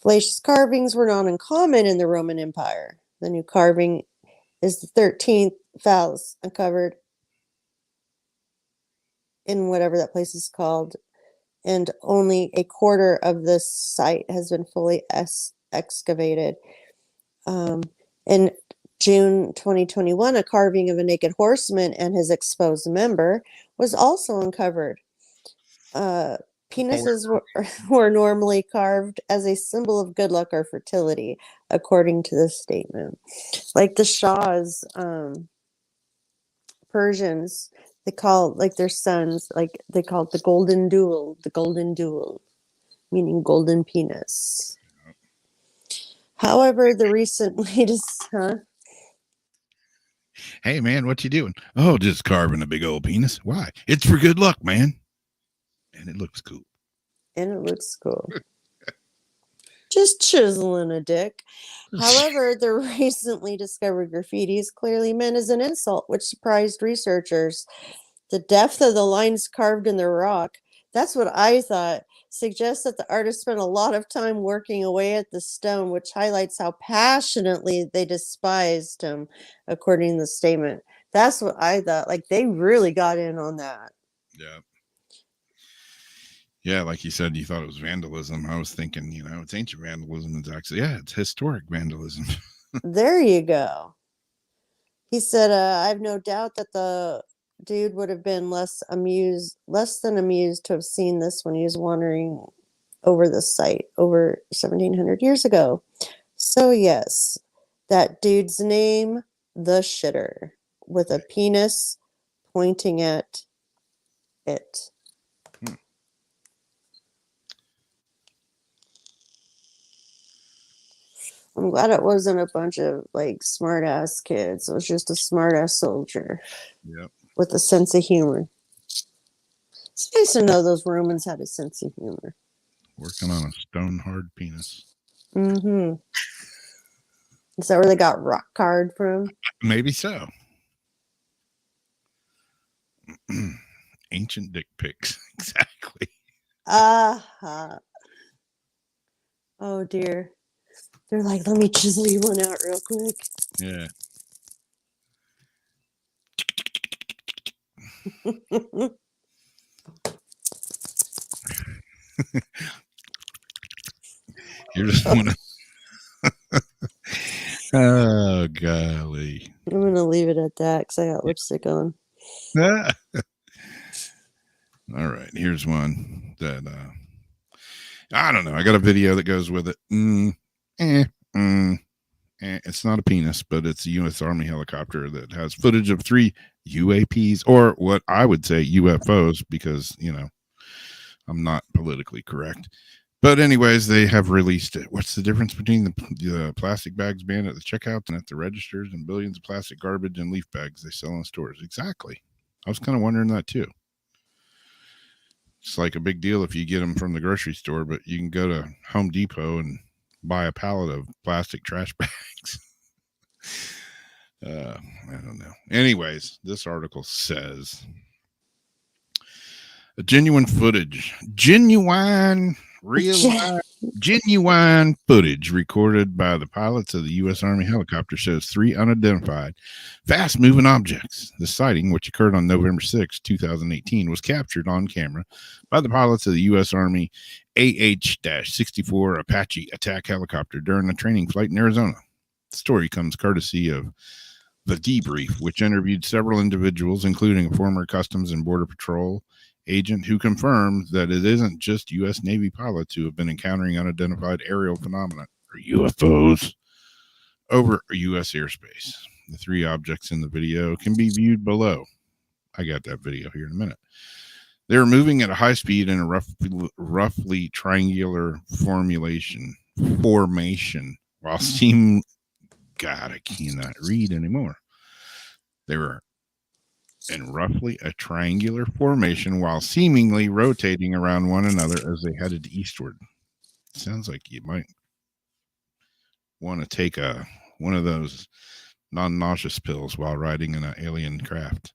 Fallacious carvings were not uncommon in the Roman Empire. The new carving is the 13th phallus uncovered in whatever that place is called, and only a quarter of this site has been fully excavated. In June 2021, a carving of a naked horseman and his exposed member was also uncovered. Penises were normally carved as a symbol of good luck or fertility, according to the statement. Like the Shah's Persians, they call like their sons, like they call it the golden duel, meaning golden penis. However, the recent latest, Hey man, what you doing? Oh, just carving a big old penis. Why? It's for good luck, man. And it looks cool. Just chiseling a dick. However, the recently discovered graffiti is clearly meant as an insult, which surprised researchers. The depth of the lines carved in the rock, that's what I thought, suggests that the artist spent a lot of time working away at the stone, which highlights how passionately they despised him, according to the statement. That's what I thought. Like, they really got in on that. Yeah. Yeah, like you said, you thought it was vandalism. I was thinking, it's ancient vandalism. It's actually, it's historic vandalism. There you go. He said, I have no doubt that the dude would have been less than amused to have seen this when he was wandering over the site over 1700 years ago. So yes, that dude's name, the shitter, with a penis pointing at it. I'm glad it wasn't a bunch of like smart ass kids. It was just a smart ass soldier. Yep. With a sense of humor. It's nice to know those Romans had a sense of humor. Working on a stone hard penis. Mm-hmm. Is that where they got rock hard from? Maybe so. Ancient dick pics. Exactly. Oh dear. They're like, let me chisel you one out real quick. Yeah. You're just one of... Oh, golly. I'm going to leave it at that because I got lipstick on. All right. Here's one that, I don't know. I got a video that goes with it. and it's not a penis, but it's a U.S. Army helicopter that has footage of 3 UAPs, or what I would say UFOs, because, you know, I'm not politically correct. But anyways, they have released it. What's the difference between the plastic bags banned at the checkouts and at the registers, and billions of plastic garbage and leaf bags they sell in stores? Exactly. I was kind of wondering that too. It's like a big deal if you get them from the grocery store, but you can go to Home Depot and buy a pallet of plastic trash bags. I don't know. Anyways, this article says a genuine footage, genuine footage recorded by the pilots of the U.S. Army helicopter shows 3 unidentified, fast-moving objects. The sighting, which occurred on November 6, 2018, was captured on camera by the pilots of the U.S. Army AH-64 Apache attack helicopter during a training flight in Arizona. The story comes courtesy of The Debrief, which interviewed several individuals, including a former Customs and Border Patrol agent who confirmed that it isn't just U.S. Navy pilots who have been encountering unidentified aerial phenomena, or UFOs, over U.S. airspace. The 3 objects in the video can be viewed below. I got that video here in a minute. They were moving at a high speed in a roughly triangular formation while seeming... God, I cannot read anymore. They were in roughly a triangular formation while seemingly rotating around one another as they headed eastward. Sounds like you might want to take one of those non-nauseous pills while riding in an alien craft.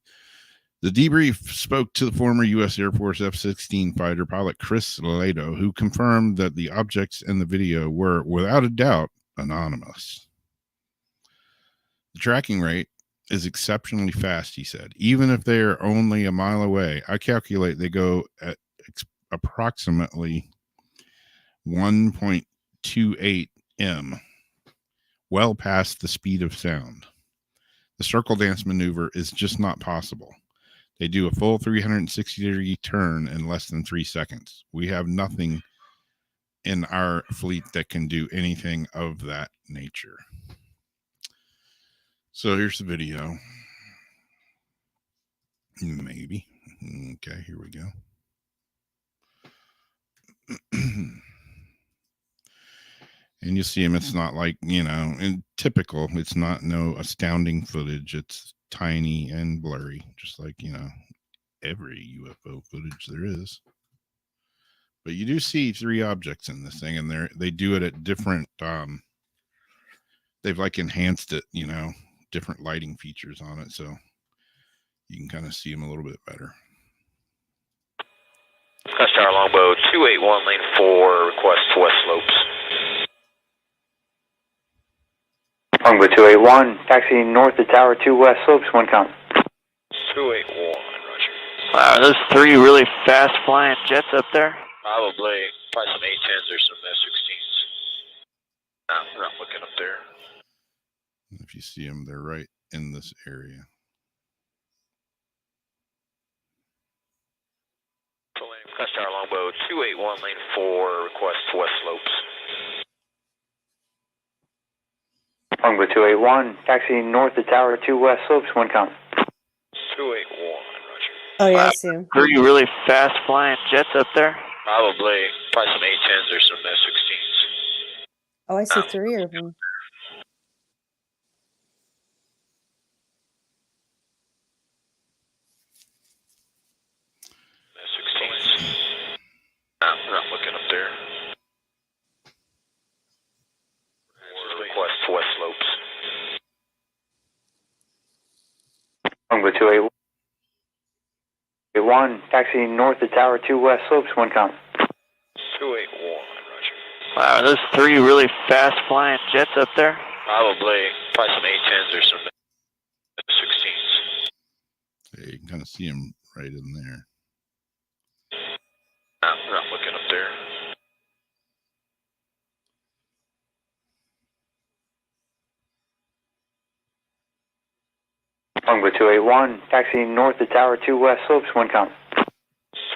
The Debrief spoke to the former U.S. Air Force F-16 fighter pilot Chris Lato, who confirmed that the objects in the video were, without a doubt, anonymous. The tracking rate is exceptionally fast, he said. Even if they are only a mile away, I calculate they go at approximately 1.28 m, well past the speed of sound. The circle dance maneuver is just not possible. They do a full 360-degree turn in less than 3 seconds. We have nothing in our fleet that can do anything of that nature. So here's the video. Maybe. Okay, here we go. And you see him. It's not like, you know, and typical. It's not no astounding footage. It's tiny and blurry, just like, you know, every UFO footage there is. But you do see 3 objects in this thing, and they do it at different, they've like enhanced it, you know, different lighting features on it, so you can kind of see them a little bit better. Star Longbow 281 lane 4, request west slopes. Longbow 281, taxi north of Tower 2 west slopes, 1 count. 281, roger. Wow, are those 3 really fast flying jets up there? Probably some A-10s or some F-16s. I'm not looking up there. If you see them, they're right in this area. Star Longbow 281 lane 4, request west slopes. Longbow 281, taxi north of Tower 2 west slopes, 1 count. 281, roger. Oh, yeah, Wow. I see him. 3 really fast flying jets up there? Probably some A-10s or some F-16s. Oh, I see 3 of them. F-16s. I'm not looking up there. Request west slopes. Longbow 281, taxi north of Tower 2 west slopes, 1 count. 281, roger. Wow, are those 3 really fast flying jets up there? Probably some A-10s or some F-16s. Yeah, you can kind of see them right in there. I'm not looking up there. Longbow 281, taxi north of Tower 2 west slopes, 1 count.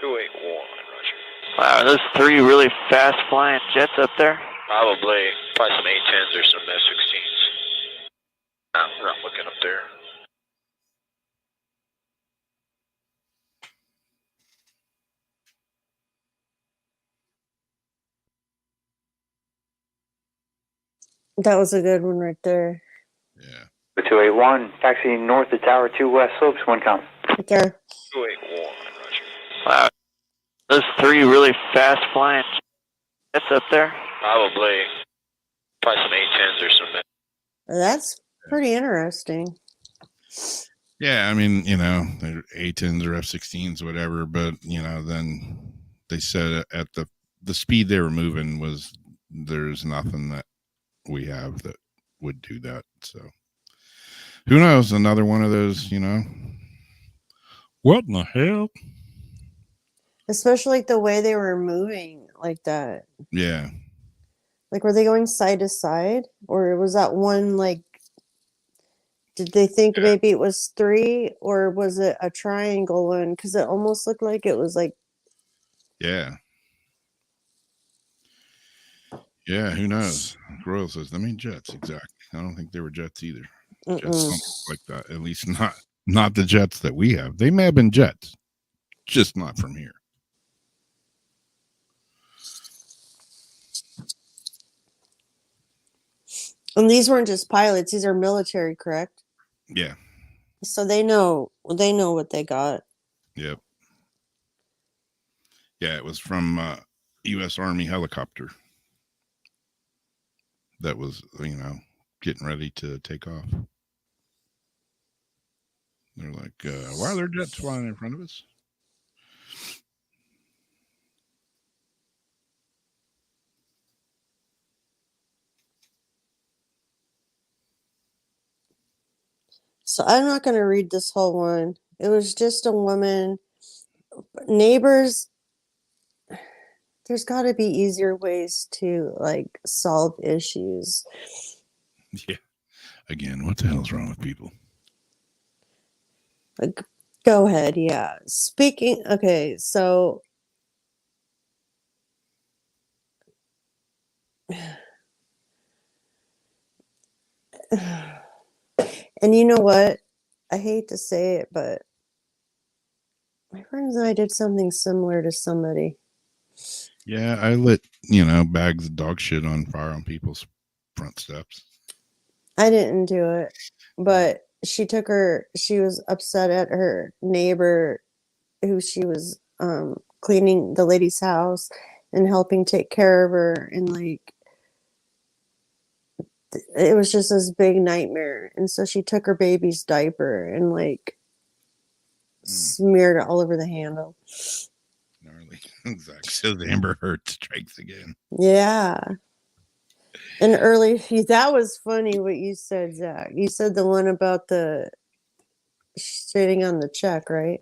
281, roger. Wow, are those 3 really fast flying jets up there? Probably some A-10s or some F-16s. there. That was a good one right there. Yeah. 281, taxi north of Tower 2 West Slopes, 1 com. Right there. 281, roger. Wow. Those 3 really fast flying jets up there. Probably some A10s or some. That's pretty interesting. Yeah, I mean, they're A10s or F-16s, whatever, but then they said at the speed they were moving there's nothing that we have that would do that. So who knows? Another one of those, what in the hell? Especially like the way they were moving like that. Yeah. Like, were they going side to side? Or was that one like, did they think maybe it was 3 or was it a triangle one? Because it almost looked like it was like, Yeah. Yeah, who knows? Royal says, I mean, jets, exactly. I don't think they were jets either. Jets don't look like that. At least not the jets that we have. They may have been jets, just not from here. and these weren't just pilots, these are military, correct? Yeah. So they know what they got. Yep. Yeah, it was from U.S. Army helicopter that was, getting ready to take off. They're like, why are there jets flying in front of us? So I'm not going to read this whole one. It was just a woman. Neighbors, there's got to be easier ways to like solve issues. Yeah. Again, what the hell's wrong with people? Like, go ahead. Yeah. Speaking. Okay. So. And you know what? I hate to say it, but my friends and I did something similar to somebody. Yeah, I lit, bags of dog shit on fire on people's front steps. I didn't do it, but she was upset at her neighbor who she was cleaning the lady's house and helping take care of her, and like it was just this big nightmare. And so she took her baby's diaper and like smeared it all over the handle. Gnarly. Exactly. Says Amber Heard strikes again. Yeah. And early, that was funny what you said, Zach. You said the one about the sitting on the check, right?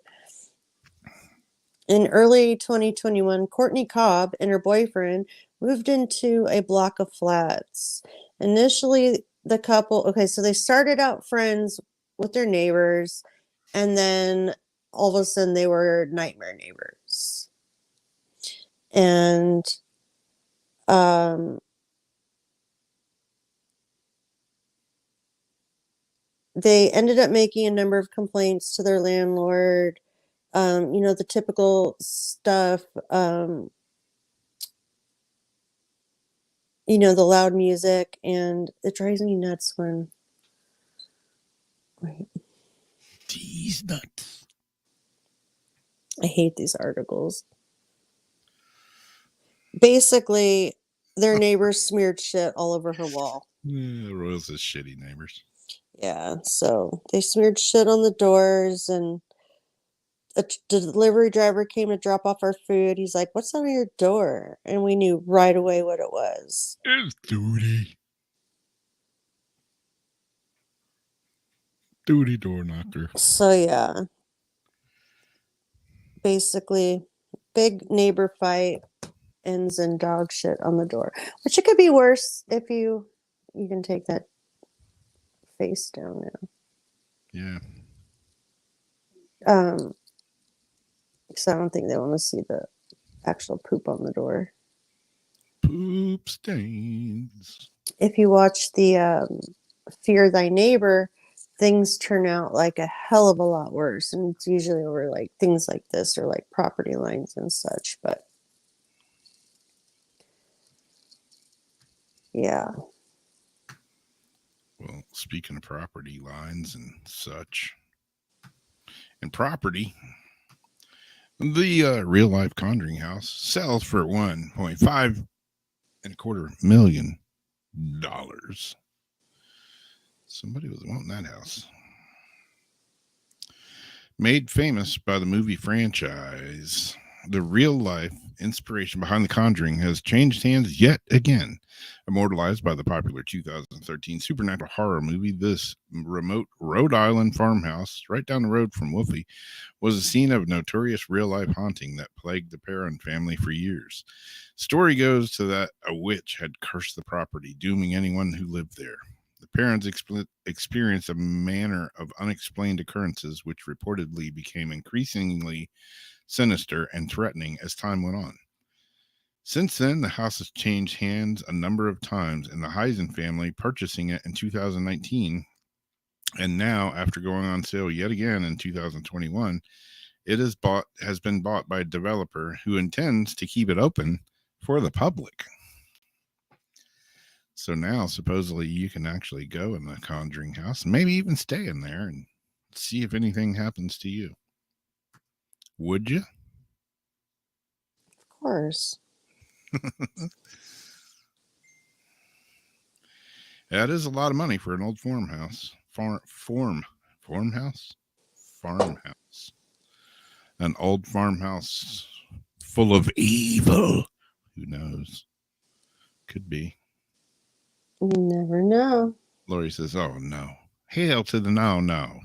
In early 2021, Courtney Cobb and her boyfriend moved into a block of flats. Initially, the couple, okay, so they started out friends with their neighbors, and then all of a sudden they were nightmare neighbors. And they ended up making a number of complaints to their landlord. The typical stuff, the loud music, and it drives me nuts when. Wait, These nuts. I hate these articles. Basically, their neighbors smeared shit all over her wall. Yeah, Royals is shitty neighbors. Yeah, so they smeared shit on the doors, and a delivery driver came to drop off our food. He's like, "What's on your door?" And we knew right away what it was. It's Duty. Duty door knocker. So yeah, basically, big neighbor fight ends in dog shit on the door, which it could be worse if you can take that face down now. Yeah. Because I don't think they want to see the actual poop on the door. Poop stains. If you watch the Fear Thy Neighbor, things turn out like a hell of a lot worse. And it's usually over like things like this or like property lines and such. But yeah. Well, speaking of property lines and such, and property, the real life Conjuring house sells for $1.5 million. Somebody was wanting that house. Made famous by the movie franchise, the real life inspiration behind The Conjuring has changed hands yet again. Immortalized by the popular 2013 supernatural horror movie, this remote Rhode Island farmhouse, right down the road from Wolfie, was a scene of notorious real-life haunting that plagued the Perron family for years. Story goes to that a witch had cursed the property, dooming anyone who lived there. The Perrons experienced a manner of unexplained occurrences, which reportedly became increasingly sinister and threatening as time went on. Since then, the house has changed hands a number of times, and the Heisen family purchasing it in 2019. And now, after going on sale yet again in 2021, it has been bought by a developer who intends to keep it open for the public. So now, supposedly, you can actually go in the Conjuring house, and maybe even stay in there and see if anything happens to you. Would you? Of course. That is a lot of money for an old farmhouse. Farmhouse? An old farmhouse full of evil. Who knows? Could be. You never know. Lori says, oh no. Hail to the no.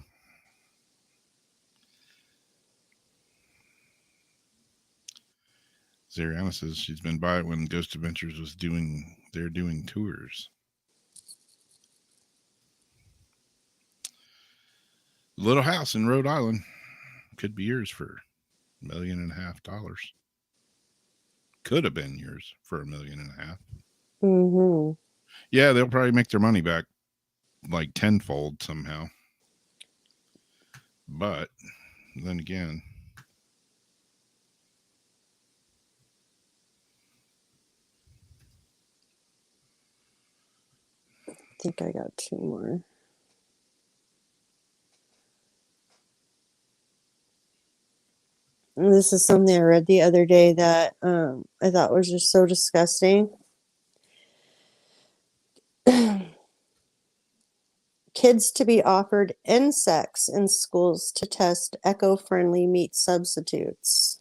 Zariana says she's been by it when Ghost Adventures was doing tours. Little house in Rhode Island could be yours for $1.5 million. Could have been yours for $1.5 million. Mm-hmm. Yeah, they'll probably make their money back like tenfold somehow. But then again, I think I got two more. And this is something I read the other day that I thought was just so disgusting. Kids to be offered insects in schools to test eco-friendly meat substitutes.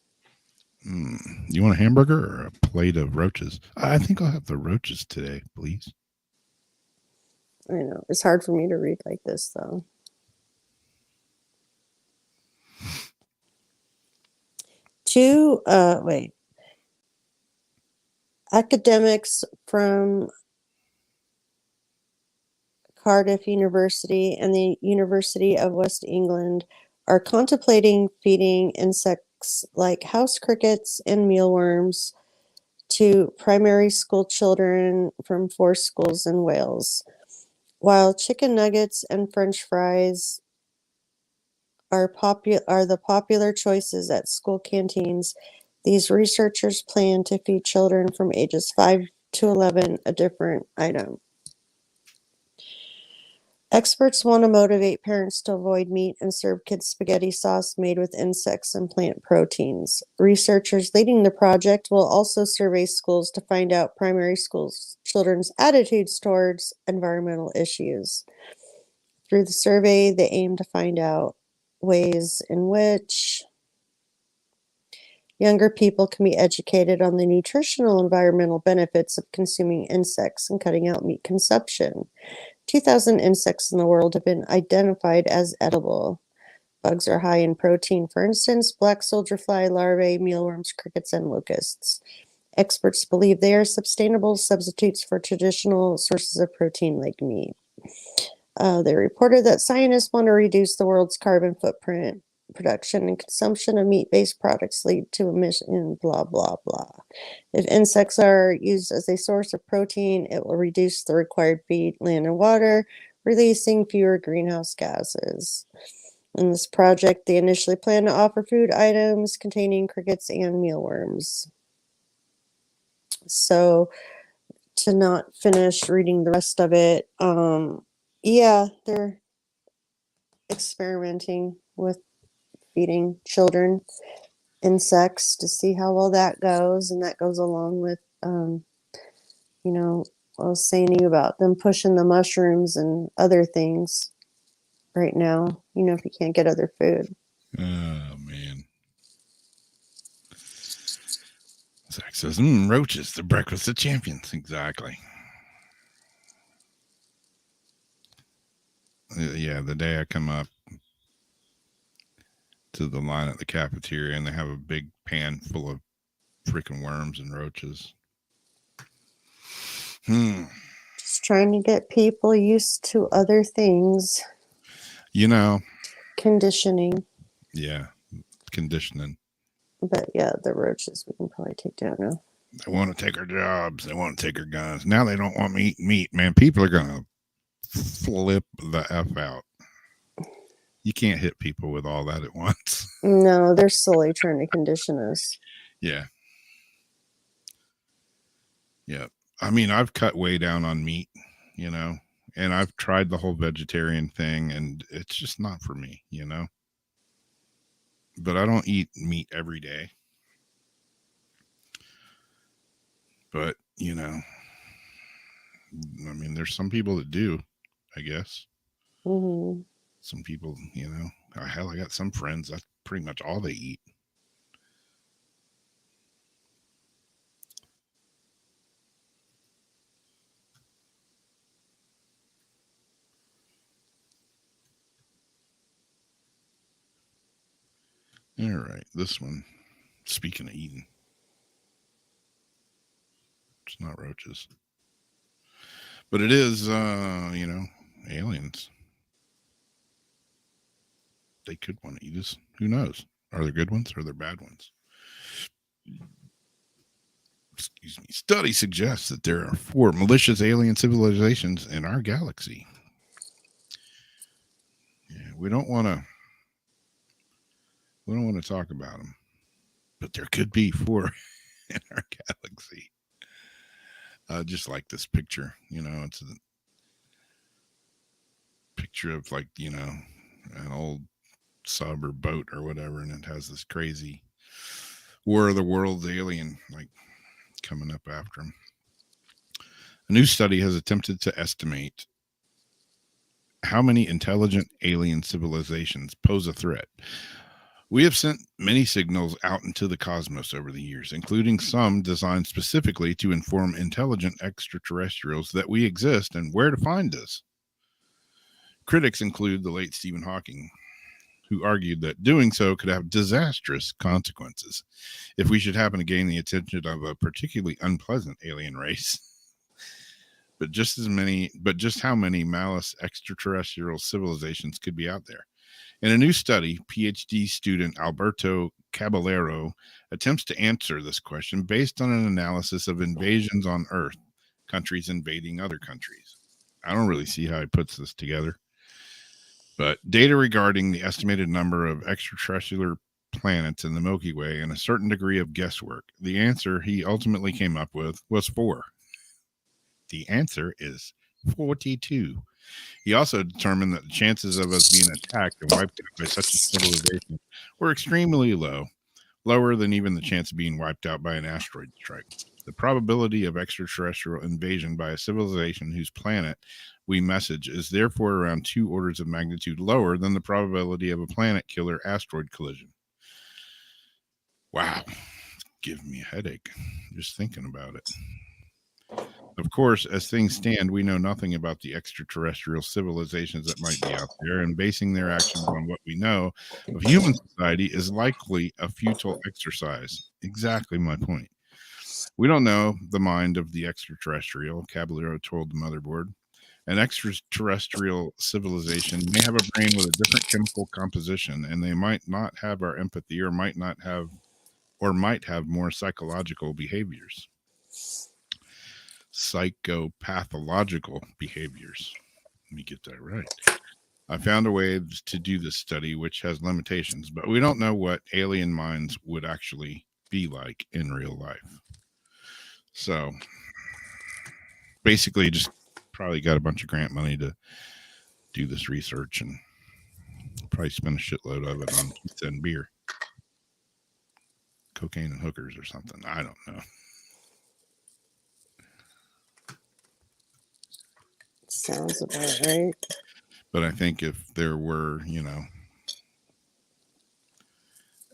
You want a hamburger or a plate of roaches? I think I'll have the roaches today, please. I know. It's hard for me to read like this, though. Academics from Cardiff University and the University of West England are contemplating feeding insects like house crickets and mealworms to primary school children from 4 schools in Wales. While chicken nuggets and French fries are the popular choices at school canteens, these researchers plan to feed children from ages 5 to 11 a different item. Experts want to motivate parents to avoid meat and serve kids spaghetti sauce made with insects and plant proteins. Researchers leading the project will also survey schools to find out primary schools' children's attitudes towards environmental issues. Through the survey, they aim to find out ways in which younger people can be educated on the nutritional and environmental benefits of consuming insects and cutting out meat consumption. 2,000 insects in the world have been identified as edible. Bugs are high in protein, for instance, black soldier fly larvae, mealworms, crickets, and locusts. Experts believe they are sustainable substitutes for traditional sources of protein like meat. They reported that scientists want to reduce the world's carbon footprint. Production and consumption of meat-based products lead to emission, blah, blah, blah. If insects are used as a source of protein, it will reduce the required feed, land, and water, releasing fewer greenhouse gases. In this project, they initially planned to offer food items containing crickets and mealworms. So, to not finish reading the rest of it, yeah, they're experimenting with feeding children insects to see how well that goes, and that goes along with you know, I was saying to you about them pushing the mushrooms and other things right now, you know, if you can't get other food. Oh man. Zach says, roaches, the breakfast of champions. Exactly. Yeah, the day I come up to the line at the cafeteria and they have a big pan full of freaking worms and roaches. Just trying to get people used to other things. You know. Conditioning. Yeah, conditioning. But yeah, the roaches we can probably take down now. They want to take our jobs. They want to take our guns. Now they don't want me eating meat, man. People are going to flip the F out. You can't hit people with all that at once. No, they're slowly trying to condition us. Yeah. Yeah. I mean, I've cut way down on meat, you know, and I've tried the whole vegetarian thing and it's just not for me, you know. But I don't eat meat every day. But, you know, I mean, there's some people that do, I guess. Mm-hmm. Some people, you know, hell, I got some friends, that's pretty much all they eat. All right, this one, speaking of eating, it's not roaches, but it is, you know, aliens. They could want to eat us. Who knows? Are there good ones or are there bad ones? Excuse me. Study suggests that there are 4 malicious alien civilizations in our galaxy. Yeah, we don't want to talk about them, but there could be 4 in our galaxy. Just like this picture, you know, it's a picture of like, you know, an old sub or boat or whatever, and it has this crazy War of the Worlds alien like coming up after him. A new study has attempted to estimate how many intelligent alien civilizations pose a threat. We have sent many signals out into the cosmos over the years, including some designed specifically to inform intelligent extraterrestrials that we exist and where to find us. Critics include the late Stephen Hawking, who argued that doing so could have disastrous consequences if we should happen to gain the attention of a particularly unpleasant alien race. But just how many malice extraterrestrial civilizations could be out there? In a new study, PhD student Alberto Caballero attempts to answer this question based on an analysis of invasions on Earth, countries invading other countries. I don't really see how he puts this together. But data regarding the estimated number of extraterrestrial planets in the Milky Way and a certain degree of guesswork, the answer he ultimately came up with was 4. The answer is 42. He also determined that the chances of us being attacked and wiped out by such a civilization were extremely low, lower than even the chance of being wiped out by an asteroid strike. The probability of extraterrestrial invasion by a civilization whose planet we message is therefore around 2 orders of magnitude lower than the probability of a planet killer asteroid collision. Wow, it's giving me a headache just thinking about it. Of course, as things stand, we know nothing about the extraterrestrial civilizations that might be out there, and basing their actions on what we know of human society is likely a futile exercise. Exactly my point. We don't know the mind of the extraterrestrial, Caballero told the motherboard. An extraterrestrial civilization may have a brain with a different chemical composition, and they might not have our empathy or might have more psychological behaviors. Psychopathological behaviors. Let me get that right. I found a way to do this study, which has limitations, but we don't know what alien minds would actually be like in real life. So basically, just probably got a bunch of grant money to do this research and probably spend a shitload of it on pizza and beer, cocaine and hookers or something. I don't know. Sounds about right. But I think if there were,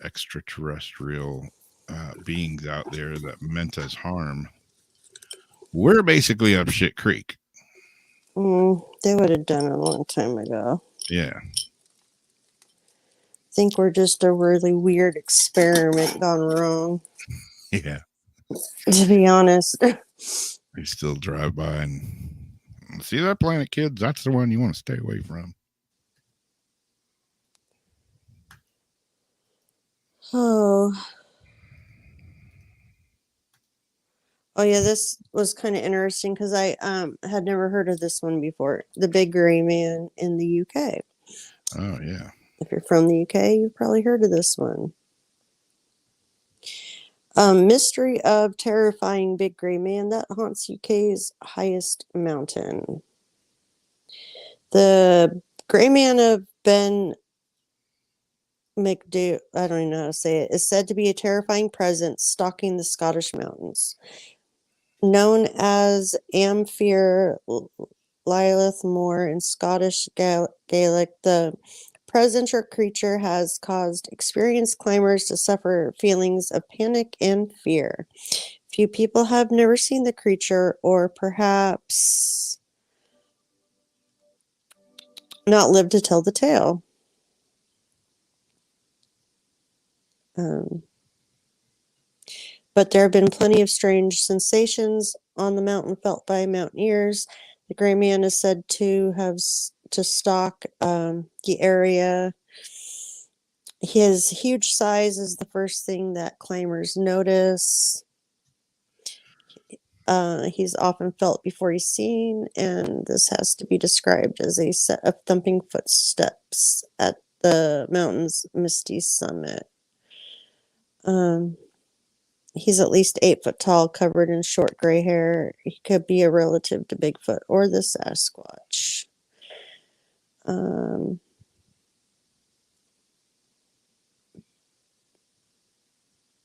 extraterrestrial beings out there that meant us harm, we're basically up shit creek. They would have done it a long time ago. Yeah. I think we're just a really weird experiment gone wrong, Yeah. to be honest. They still drive by and see that planet, kids. That's the one you want to stay away from. Oh yeah, this was kind of interesting because I had never heard of this one before. The Big Grey Man in the UK. Oh, yeah. If you're from the UK, you've probably heard of this one. Mystery of terrifying big grey man that haunts UK's highest mountain. The grey man of Ben McDo, I don't even know how to say it, is said to be a terrifying presence stalking the Scottish mountains. Known as Amphere Lilith Moor in Scottish Gaelic, the presence or creature has caused experienced climbers to suffer feelings of panic and fear. Few people have never seen the creature, or perhaps not lived to tell the tale. But there have been plenty of strange sensations on the mountain felt by mountaineers. The Grey Man is said to have to stalk the area. His huge size is the first thing that climbers notice. He's often felt before he's seen, and this has to be described as a set of thumping footsteps at the mountain's misty summit. He's at least 8 foot tall, covered in short gray hair. He could be a relative to Bigfoot or the Sasquatch.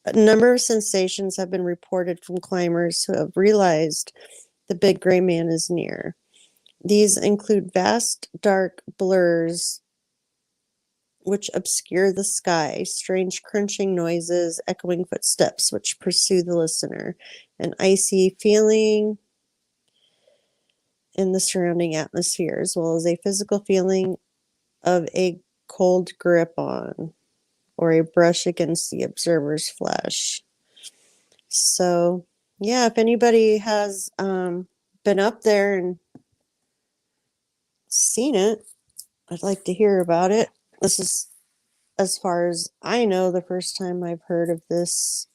A number of sensations have been reported from climbers who have realized the big gray man is near. These include vast, dark blurs which obscure the sky, strange crunching noises, echoing footsteps which pursue the listener, an icy feeling in the surrounding atmosphere, as well as a physical feeling of a cold grip on or a brush against the observer's flesh. So, yeah, if anybody has been up there and seen it, I'd like to hear about it. This is, as far as I know, the first time I've heard of this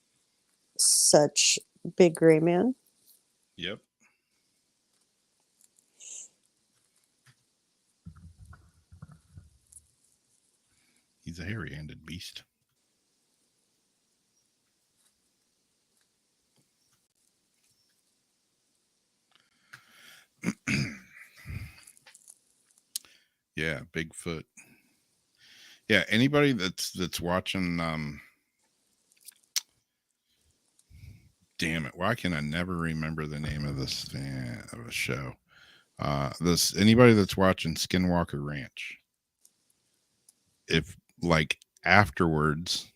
such big gray man. Yep. He's a hairy-handed beast. Yeah, Bigfoot. Yeah, anybody that's watching damn it, why can I never remember the name of this of a show? Anybody that's watching Skinwalker Ranch, if like afterwards,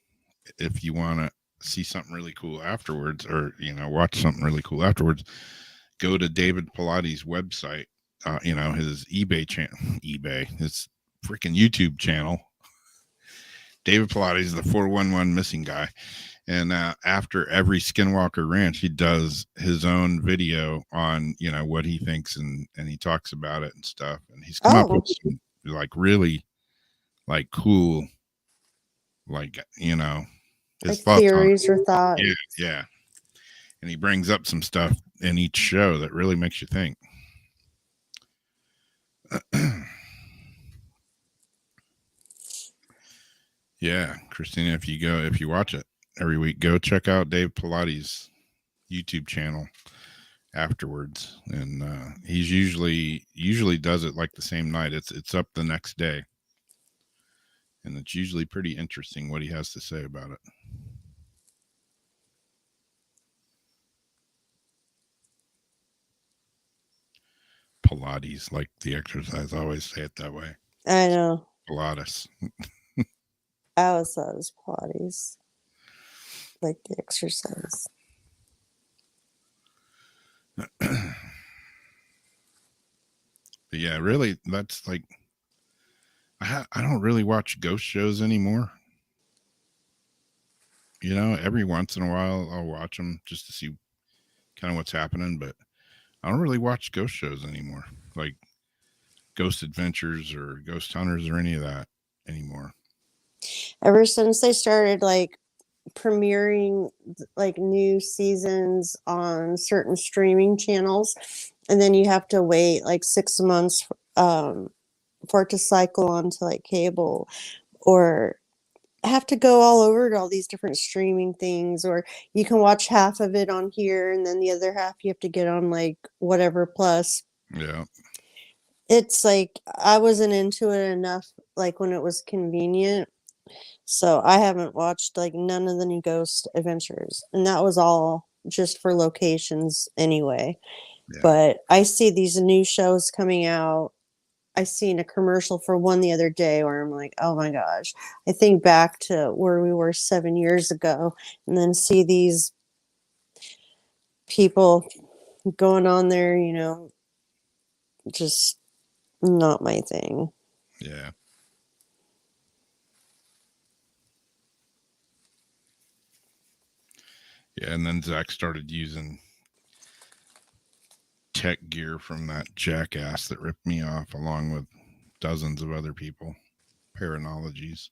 if you want to see something really cool afterwards, or watch something really cool afterwards, go to David Pilates' website, his his freaking YouTube channel. David Pilates is the 411 missing guy. And after every Skinwalker Ranch, he does his own video on, what he thinks, and he talks about it and stuff. And he's come up with some, really cool, his thoughts theories or thoughts. Yeah. And he brings up some stuff in each show that really makes you think. Yeah, Christina, if you watch it every week, go check out Dave Pilates' YouTube channel afterwards, and he's usually does it like the same night. It's up the next day, and it's usually pretty interesting what he has to say about it. Pilates, like the exercise. I always say it that way. I know. Pilates. I always thought it was Pilates, like the exercise. But yeah, really, that's like I don't really watch ghost shows anymore. You know, every once in a while I'll watch them just to see kind of what's happening, but I don't really watch ghost shows anymore, like Ghost Adventures or Ghost Hunters or any of that anymore. Ever since they started like premiering like new seasons on certain streaming channels, and then you have to wait like 6 months for it to cycle onto like cable, or have to go all over to all these different streaming things, or you can watch half of it on here and then the other half you have to get on like whatever plus. Yeah. It's like I wasn't into it enough like when it was convenient. So I haven't watched like none of the new Ghost Adventures, and that was all just for locations anyway. Yeah. But I see these new shows coming out. I seen a commercial for one the other day where I'm like, oh my gosh, I think back to where we were 7 years ago, and then see these people going on there, just not my thing. Yeah. Yeah, and then Zach started using tech gear from that jackass that ripped me off, along with dozens of other people. Paranologies.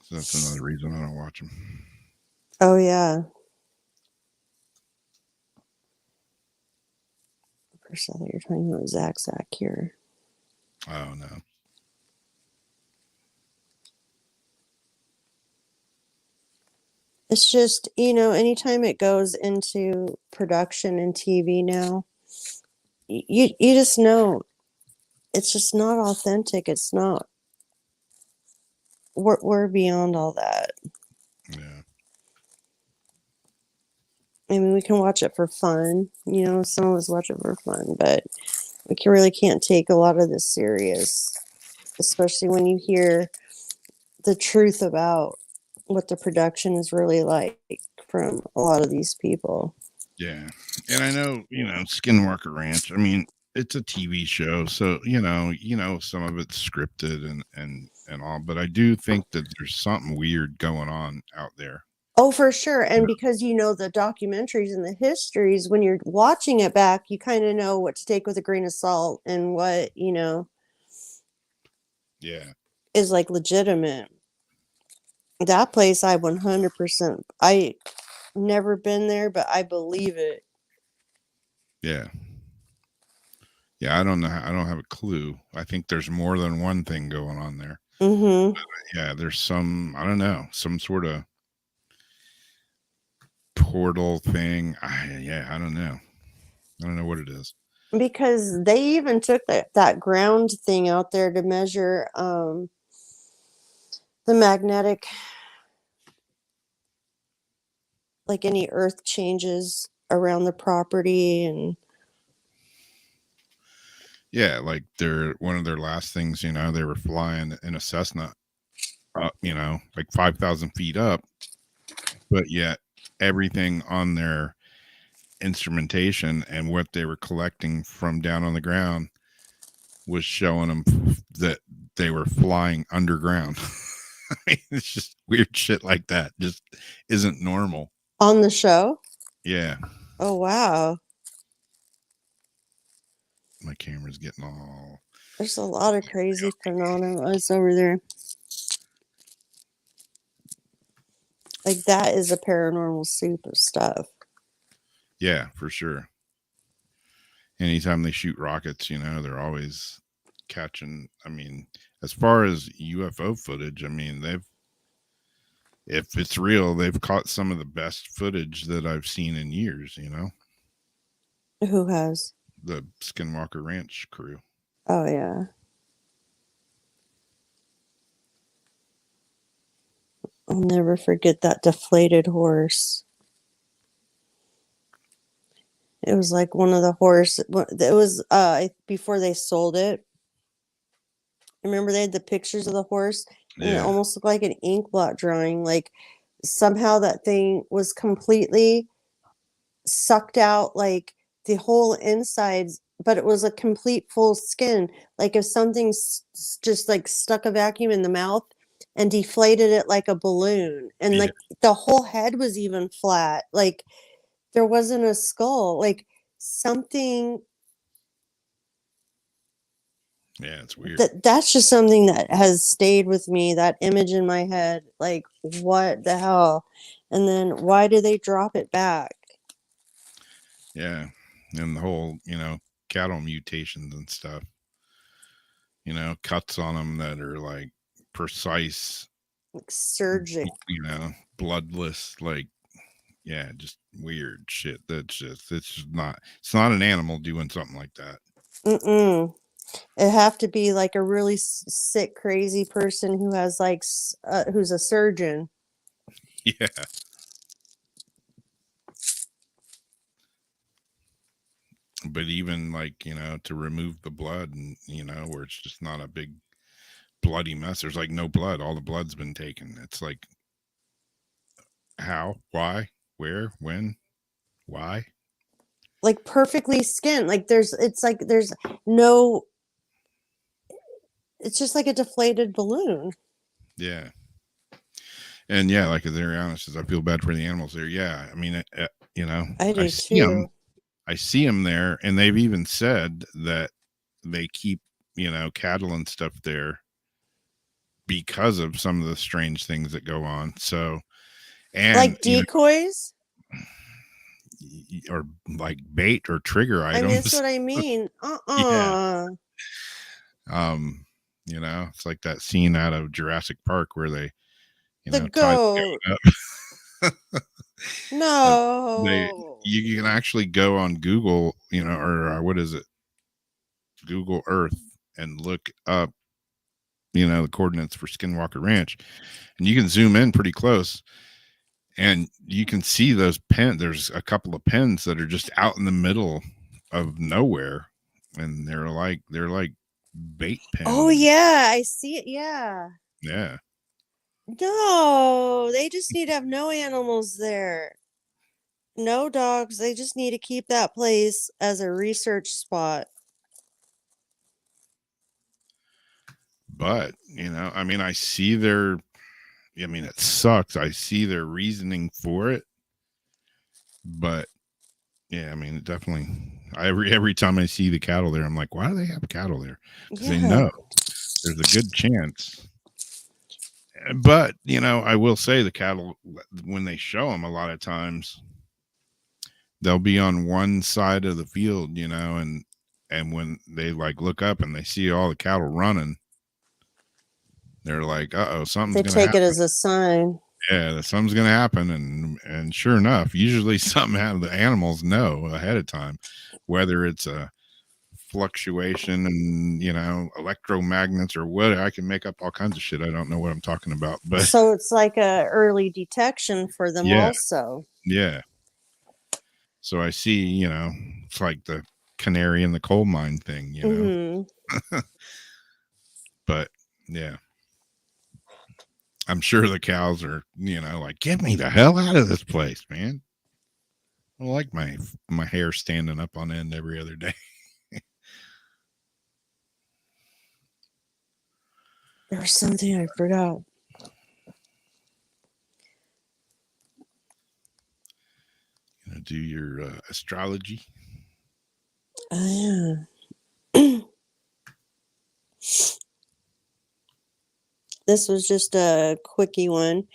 So that's another reason I don't watch them. Oh yeah. First, I thought you were talking about Zach here. Oh no. It's just, anytime it goes into production and TV now, you just know it's just not authentic. It's not. We're beyond all that. Yeah. I mean, we can watch it for fun. Some of us watch it for fun, but we really can't take a lot of this serious, especially when you hear the truth about what the production is really like from a lot of these people. Yeah. And I know, Skinwalker Ranch, I mean, it's a TV show, so some of it's scripted and all, but I do think that there's something weird going on out there. Oh, for sure. And because the documentaries and the histories, when you're watching it back, you kind of know what to take with a grain of salt and what, Yeah. is like legitimate. That place, I 100%, I never been there, but I believe it. Yeah. Yeah, I don't know. I don't have a clue. I think there's more than one thing going on there. Mm-hmm. Yeah, there's some, I don't know, some sort of portal thing. I don't know. I don't know what it is. Because they even took that ground thing out there to measure the magnetic, like any earth changes around the property. And Yeah, like one of their last things, they were flying in a Cessna, like 5,000 feet up, but yet everything on their instrumentation and what they were collecting from down on the ground was showing them that they were flying underground. I mean, it's just weird shit like that. Just isn't normal. On the show? Yeah. Oh, wow. My camera's getting all... There's a lot of crazy phenomena over there. Like, that is a paranormal soup of stuff. Yeah, for sure. anytime they shoot rockets, they're always catching. I mean, as far as UFO footage, I mean, if it's real, they've caught some of the best footage that I've seen in years, Who has? the Skinwalker Ranch crew. Oh, yeah. I'll never forget that deflated horse. It was like one of the horse. It was before they sold it. Remember they had the pictures of the horse, and it Yeah. almost looked like an ink blot drawing. Like somehow that thing was completely sucked out, like the whole insides, but it was a complete full skin. Like if something's just like stuck a vacuum in the mouth and deflated it like a balloon, and Yeah. like the whole head was even flat. Like there wasn't a skull. Like something Yeah, it's weird. that's just something that has stayed with me, that image in my head. Like what the hell? And then why do they drop it back? Yeah. And the whole, cattle mutations and stuff, cuts on them that are like precise, Like surgery. bloodless, like, yeah, just weird shit. It's not an animal doing something like that. Mm-mm. It have to be like a really sick, crazy person who has like who's a surgeon. Yeah. But even like, to remove the blood and, where it's just not a big bloody mess. There's like no blood. All the blood's been taken. It's like, how, why, where, when, why? Like perfectly skinned. Like there's no, it's just like a deflated balloon. Yeah. And yeah, like as Ariana says, I feel bad for the animals there. Yeah. I mean, I do see them. too. I see them there, and they've even said that they keep, cattle and stuff there because of some of the strange things that go on. So, and Like decoys? Or like bait or trigger I mean, items. that's what I mean. Yeah. It's like that scene out of Jurassic Park where they, The tie the goat. goat up. No. You can actually go on Google, or what is it? Google Earth, and look up, the coordinates for Skinwalker Ranch, and you can zoom in pretty close, and you can see those pens. There's a couple of pens that are just out in the middle of nowhere, and they're like bait pens. Oh yeah, I see it. Yeah. Yeah. No, they just need to have no animals there. No dogs. They just need to keep that place as a research spot. But, I mean, it sucks. I see their reasoning for it. But yeah, I mean, it definitely, every time I see the cattle there, I'm like, why do they have cattle there? Because they know there's a good chance. But, I will say the cattle, when they show them, a lot of times they'll be on one side of the field, and when they like look up and they see all the cattle running, they're like, uh-oh, something's going to happen. They take it as a sign. Yeah, something's going to happen. And sure enough, usually something the animals know ahead of time, whether it's a fluctuation and, electromagnets or what. I can make up all kinds of shit. I don't know what I'm talking about. But so it's like a early detection for them Yeah. also. Yeah. So I see, it's like the canary in the coal mine thing, Mhm. But yeah. I'm sure the cows are, like, get me the hell out of this place, man. I like my hair standing up on end every other day. There was something I forgot. Do your astrology. Yeah. This was just a quickie one.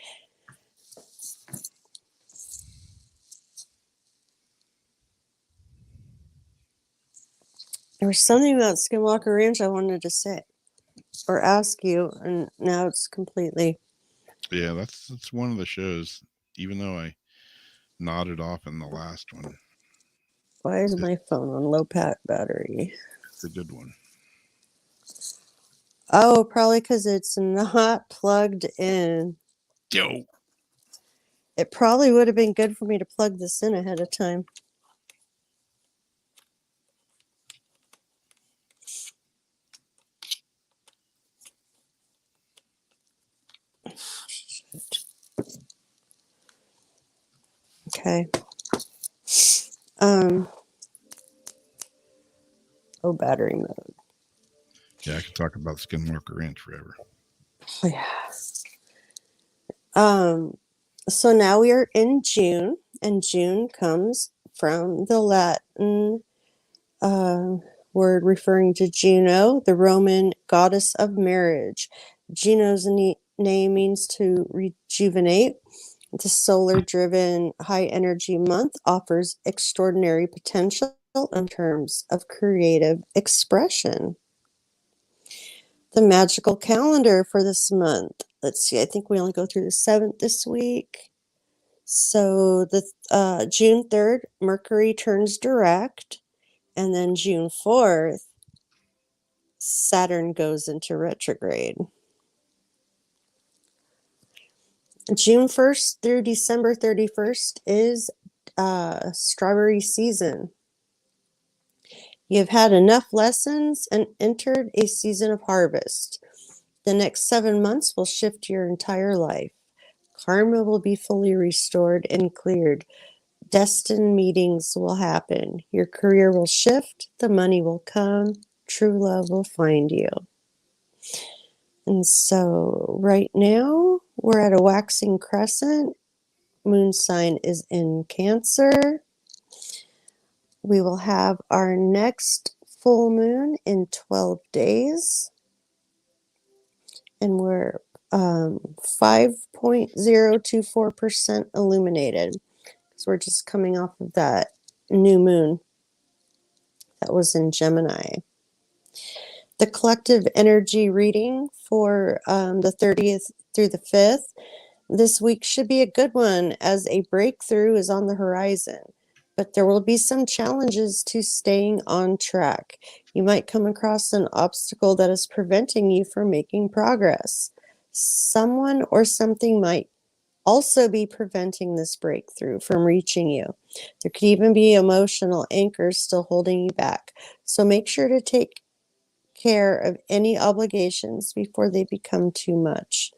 There was something about Skinwalker Ranch I wanted to say or ask you, and now it's completely. Yeah, that's one of the shows. Even though I nodded off in the last one, Why is my phone on low battery? it's a good one. Oh, probably because it's not plugged in. Yo, It probably would have been good for me to plug this in ahead of time. Shit. Okay. Oh, battery mode. yeah, I could talk about Skinwalker Ranch forever. Oh, yeah. So now we are in June, and June comes from the Latin word referring to Juno, the Roman goddess of marriage. Juno's name means to rejuvenate. The solar driven high energy month offers extraordinary potential in terms of creative expression. The magical calendar for this month. Let's see, I think we only go through the 7th this week. So the June 3rd, Mercury turns direct, and then June 4th, Saturn goes into retrograde. June 1st through December 31st is strawberry season. You've had enough lessons and entered a season of harvest. The next 7 months will shift your entire life. Karma will be fully restored and cleared. Destined meetings will happen. Your career will shift. The money will come. True love will find you. And so right now we're at a waxing crescent. Moon sign is in Cancer. We will have our next full moon in 12 days. And we're 5.024% illuminated. So we're just coming off of that new moon that was in Gemini. The collective energy reading for the 30th through the 5th. This week should be a good one as a breakthrough is on the horizon, but there will be some challenges to staying on track. You might come across an obstacle that is preventing you from making progress. Someone or something might also be preventing this breakthrough from reaching you. There could even be emotional anchors still holding you back. So make sure to take care of any obligations before they become too much.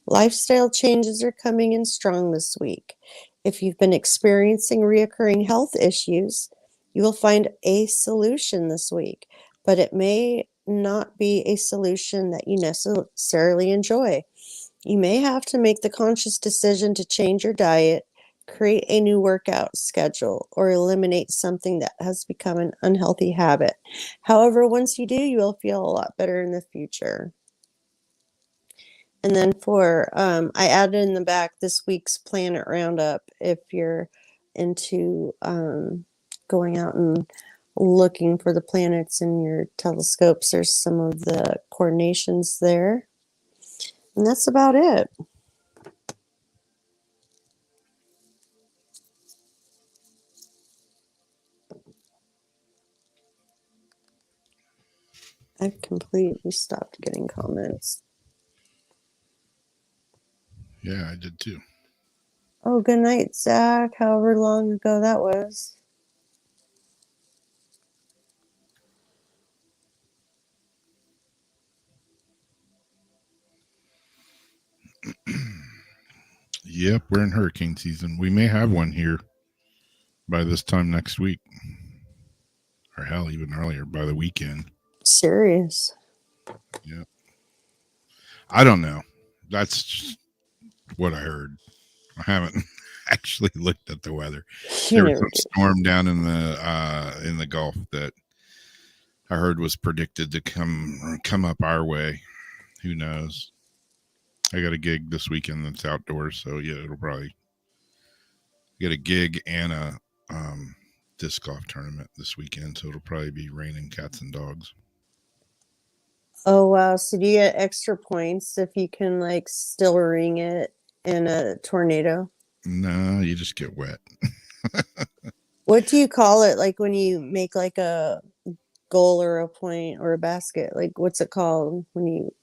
Lifestyle changes are coming in strong this week. If you've been experiencing reoccurring health issues, you will find a solution this week, but it may not be a solution that you necessarily enjoy. You may have to make the conscious decision to change your diet, create a new workout schedule, or eliminate something that has become an unhealthy habit. However, once you do, you will feel a lot better in the future. And then I added in the back this week's Planet Roundup if you're into going out and looking for the planets in your telescopes. There's some of the coordinations there. And that's about it. I've completely stopped getting comments. Yeah, I did too. Oh, good night, Zach. However long ago that was. Yep, we're in hurricane season. We may have one here by this time next week. Or hell, even earlier, by the weekend. Serious. Yep. I don't know. That's just what I heard. I haven't actually looked at the weather. There was some storm down in the Gulf that I heard was predicted to come up our way. Who knows? I got a gig this weekend that's outdoors, so yeah, it'll probably get a gig and a disc golf tournament this weekend, so it'll probably be raining cats and dogs. Oh wow! So do you get extra points if you can like still ring it in a tornado? No, you just get wet. What do you call it? Like when you make like a goal or a point or a basket? Like what's it called when you?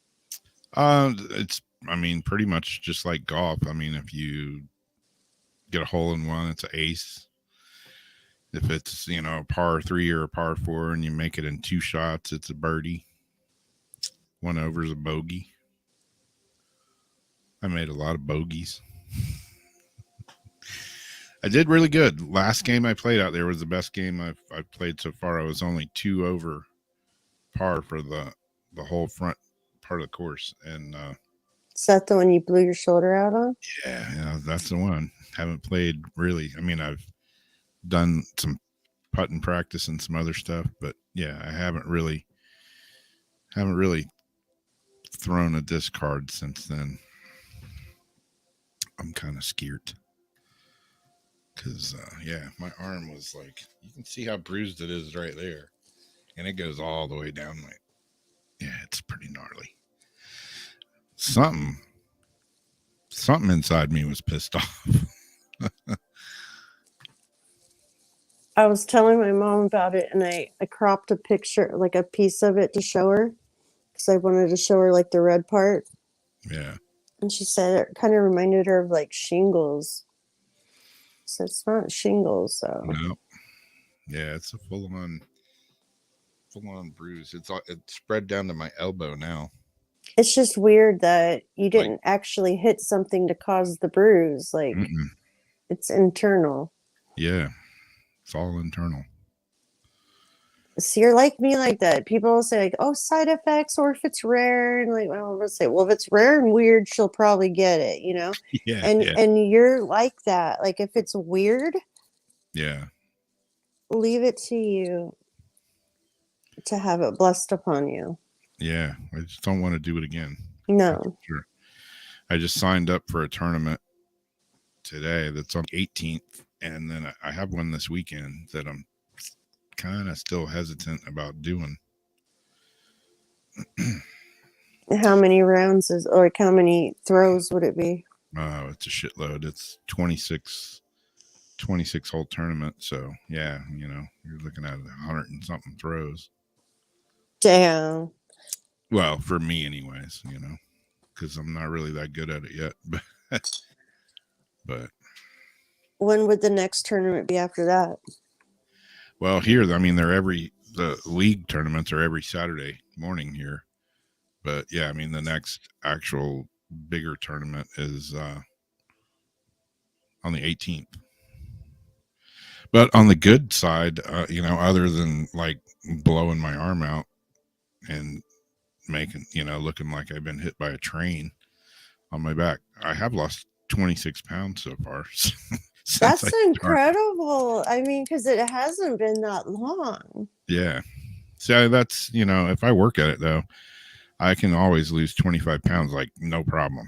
It's, I mean, pretty much just like golf. I mean, if you get a hole in one, it's an ace. If it's, you know, a par 3 or a par 4 and you make it in 2 shots, it's a birdie. 1 over is a bogey. I made a lot of bogeys. I did really good. Last game I played out there was the best game I've played so far. I was only 2 over par for the whole front part of the course. And Is that the one you blew your shoulder out on? yeah, that's the one. Haven't played really. I mean, I've done some putting practice and some other stuff, but yeah, I haven't really thrown a disc card since then. I'm kind of scared because yeah, my arm was like, you can see how bruised it is right there, and it goes all the way down. Like, yeah, it's pretty gnarly. Something inside me was pissed off. I was telling my mom about it and I cropped a picture, like a piece of it to show her because I wanted to show her like the red part. Yeah. And she said it kind of reminded her of like shingles. So it's not shingles, so. No. Yeah, it's a full on bruise. It's spread down to my elbow now. It's just weird that you didn't actually hit something to cause the bruise. Like it's internal. Yeah. It's all internal. So you're like me like that. People will say like, oh, side effects, or if it's rare, and like, well, let's say, well, if it's rare and weird, she'll probably get it, you know? Yeah. And you're like that. Like if it's weird, yeah, leave it to you to have it blessed upon you. yeah. I just don't want to do it again. No. Sure. I just signed up for a tournament today that's on the 18th. And then I have one this weekend that I'm kind of still hesitant about doing. How many rounds is, or how many throws would it be? Oh, it's a shitload. It's 26 hole tournament. So yeah, you know, you're looking at 100 and something throws. Damn. Well, for me anyways, you know, because I'm not really that good at it yet. But When would the next tournament be after that? well, here, I mean, the league tournaments are every Saturday morning here. But yeah, I mean, the next actual bigger tournament is on the 18th. But on the good side, you know, other than like blowing my arm out and making, you know, looking like I've been hit by a train on my back, I have lost 26 pounds so far. That's incredible. I mean, because it hasn't been that long. Yeah. So that's, you know, if I work at it though, I can always lose 25 pounds, like no problem.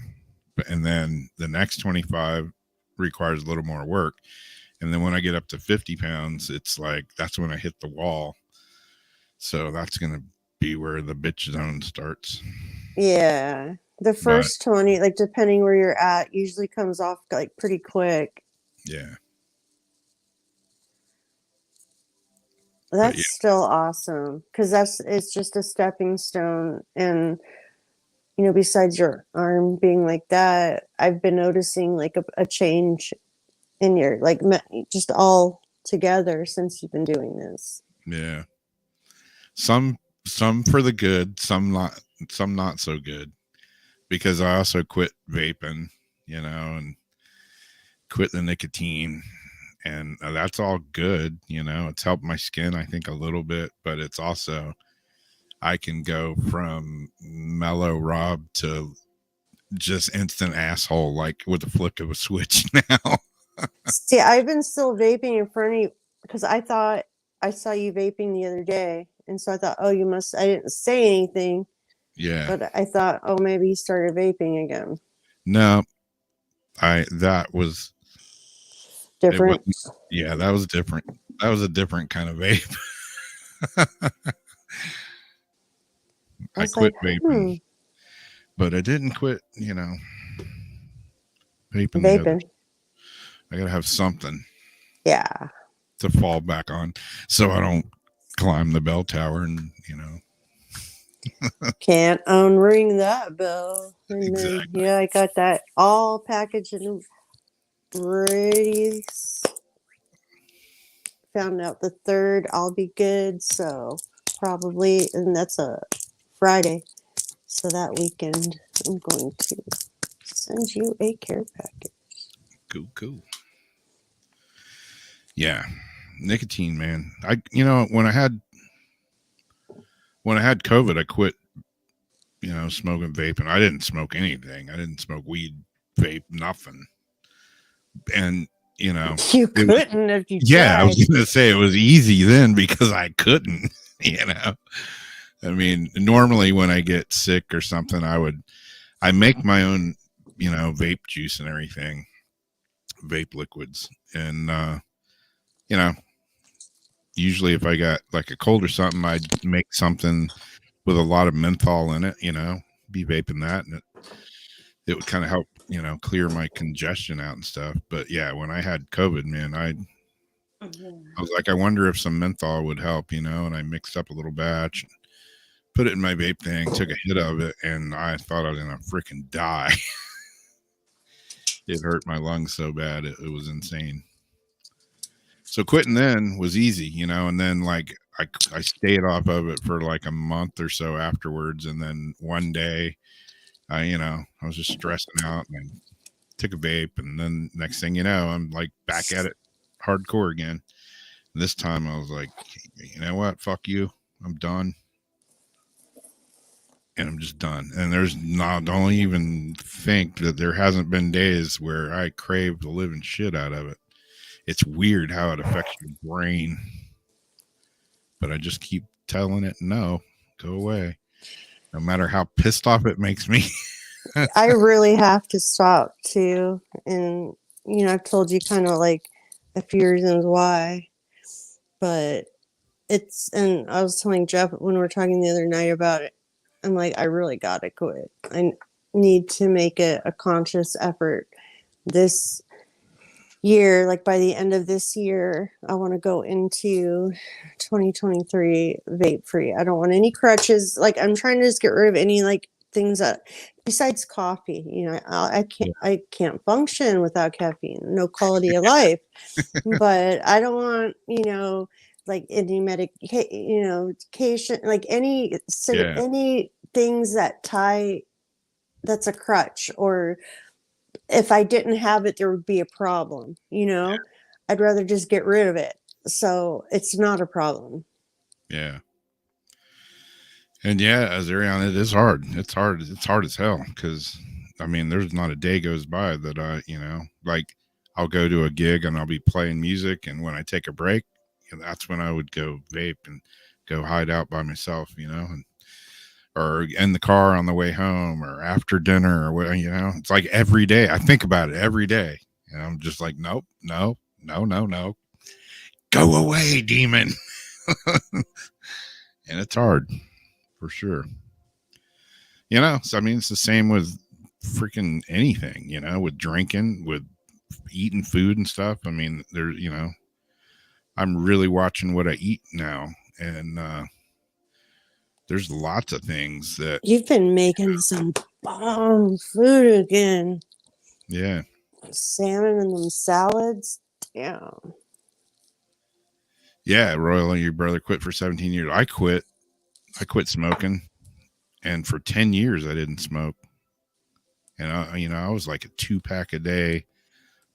And then the next 25 requires a little more work. And then when I get up to 50 pounds, it's like, that's when I hit the wall. So that's going to be where the bitch zone starts. Yeah. The first 20, like depending where you're at, usually comes off like pretty quick. Yeah. That's still awesome because it's just a stepping stone. And, you know, besides your arm being like that, I've been noticing like a change in your, like, just all together since you've been doing this. Yeah. Some for the good, some not so good, because I also quit vaping, you know, and quit the nicotine, and that's all good, you know. It's helped my skin, I think, a little bit, but it's also, I can go from mellow Rob to just instant asshole, like with the flick of a switch now. See, I've been still vaping in front of you because I thought I saw you vaping the other day, and so I thought, oh, you must. I didn't say anything. Yeah, but I thought, oh, maybe he started vaping again. No, that was different. Yeah, that was different. That was a different kind of vape. I was quit like, vaping, but I didn't quit, vaping the others. vaping. I gotta have something Yeah. to fall back on so I don't climb the bell tower and, Can't unring that bell. And then, Exactly. yeah, I got that all packaged and ready. Found out the 3rd I'll be good. So probably, and that's a Friday. So that weekend, I'm going to send you a care package. Cool. Yeah. Nicotine, man. When I had COVID, I quit, smoking vape, and I didn't smoke anything. I didn't smoke weed, vape, nothing. And, You it was- couldn't if you yeah, I tried. was going to say it was easy then because I couldn't, I mean, normally when I get sick or something, I make my own, vape juice and everything, vape liquids. And, usually if I got like a cold or something, I'd make something with a lot of menthol in it, be vaping that. And it would kind of help, clear my congestion out and stuff. But yeah, when I had COVID, man, I was like, I wonder if some menthol would help, and I mixed up a little batch, put it in my vape thing, took a hit of it, and I thought I was going to freaking die. It hurt my lungs so bad. It was insane. So quitting then was easy, and then like I stayed off of it for like a month or so afterwards. And then one day I was just stressing out and I took a vape, and then next thing you know, I'm like back at it hardcore again. And this time I was like, you know what? Fuck you. I'm done. And I'm just done. And don't even think that there hasn't been days where I crave the living shit out of it. It's weird how it affects your brain. But I just keep telling it, no, go away. No matter how pissed off it makes me. I really have to stop too. And, I've told you kind of like a few reasons why. But and I was telling Jeff when we were talking the other night about it, I'm like, I really got to quit. I need to make it a conscious effort this year. Like by the end of this year, I want to go into 2023 vape free. I don't want any crutches. Like I'm trying to just get rid of any like things that besides coffee, I can't function without caffeine, no quality of life. But I don't want, like any medication, like any things that that's a crutch, or if I didn't have it, there would be a problem, I'd rather just get rid of it. So it's not a problem. Yeah. And yeah, as Ariana, it is hard. It's hard. It's hard as hell. Cause I mean, there's not a day goes by that like I'll go to a gig and I'll be playing music. And when I take a break, that's when I would go vape and go hide out by myself, or in the car on the way home or after dinner or what, it's like every day I think about it every day. And I'm just like, nope, no. Go away, demon. And it's hard for sure. So I mean, it's the same with freaking anything, with drinking, with eating food and stuff. I mean, there's, I'm really watching what I eat now. And there's lots of things that you've been making some bomb food again. Yeah. Salmon and them salads. Yeah. Yeah, Royal, your brother quit for 17 years. I quit smoking, and for 10 years I didn't smoke. And I was like a 2-pack a day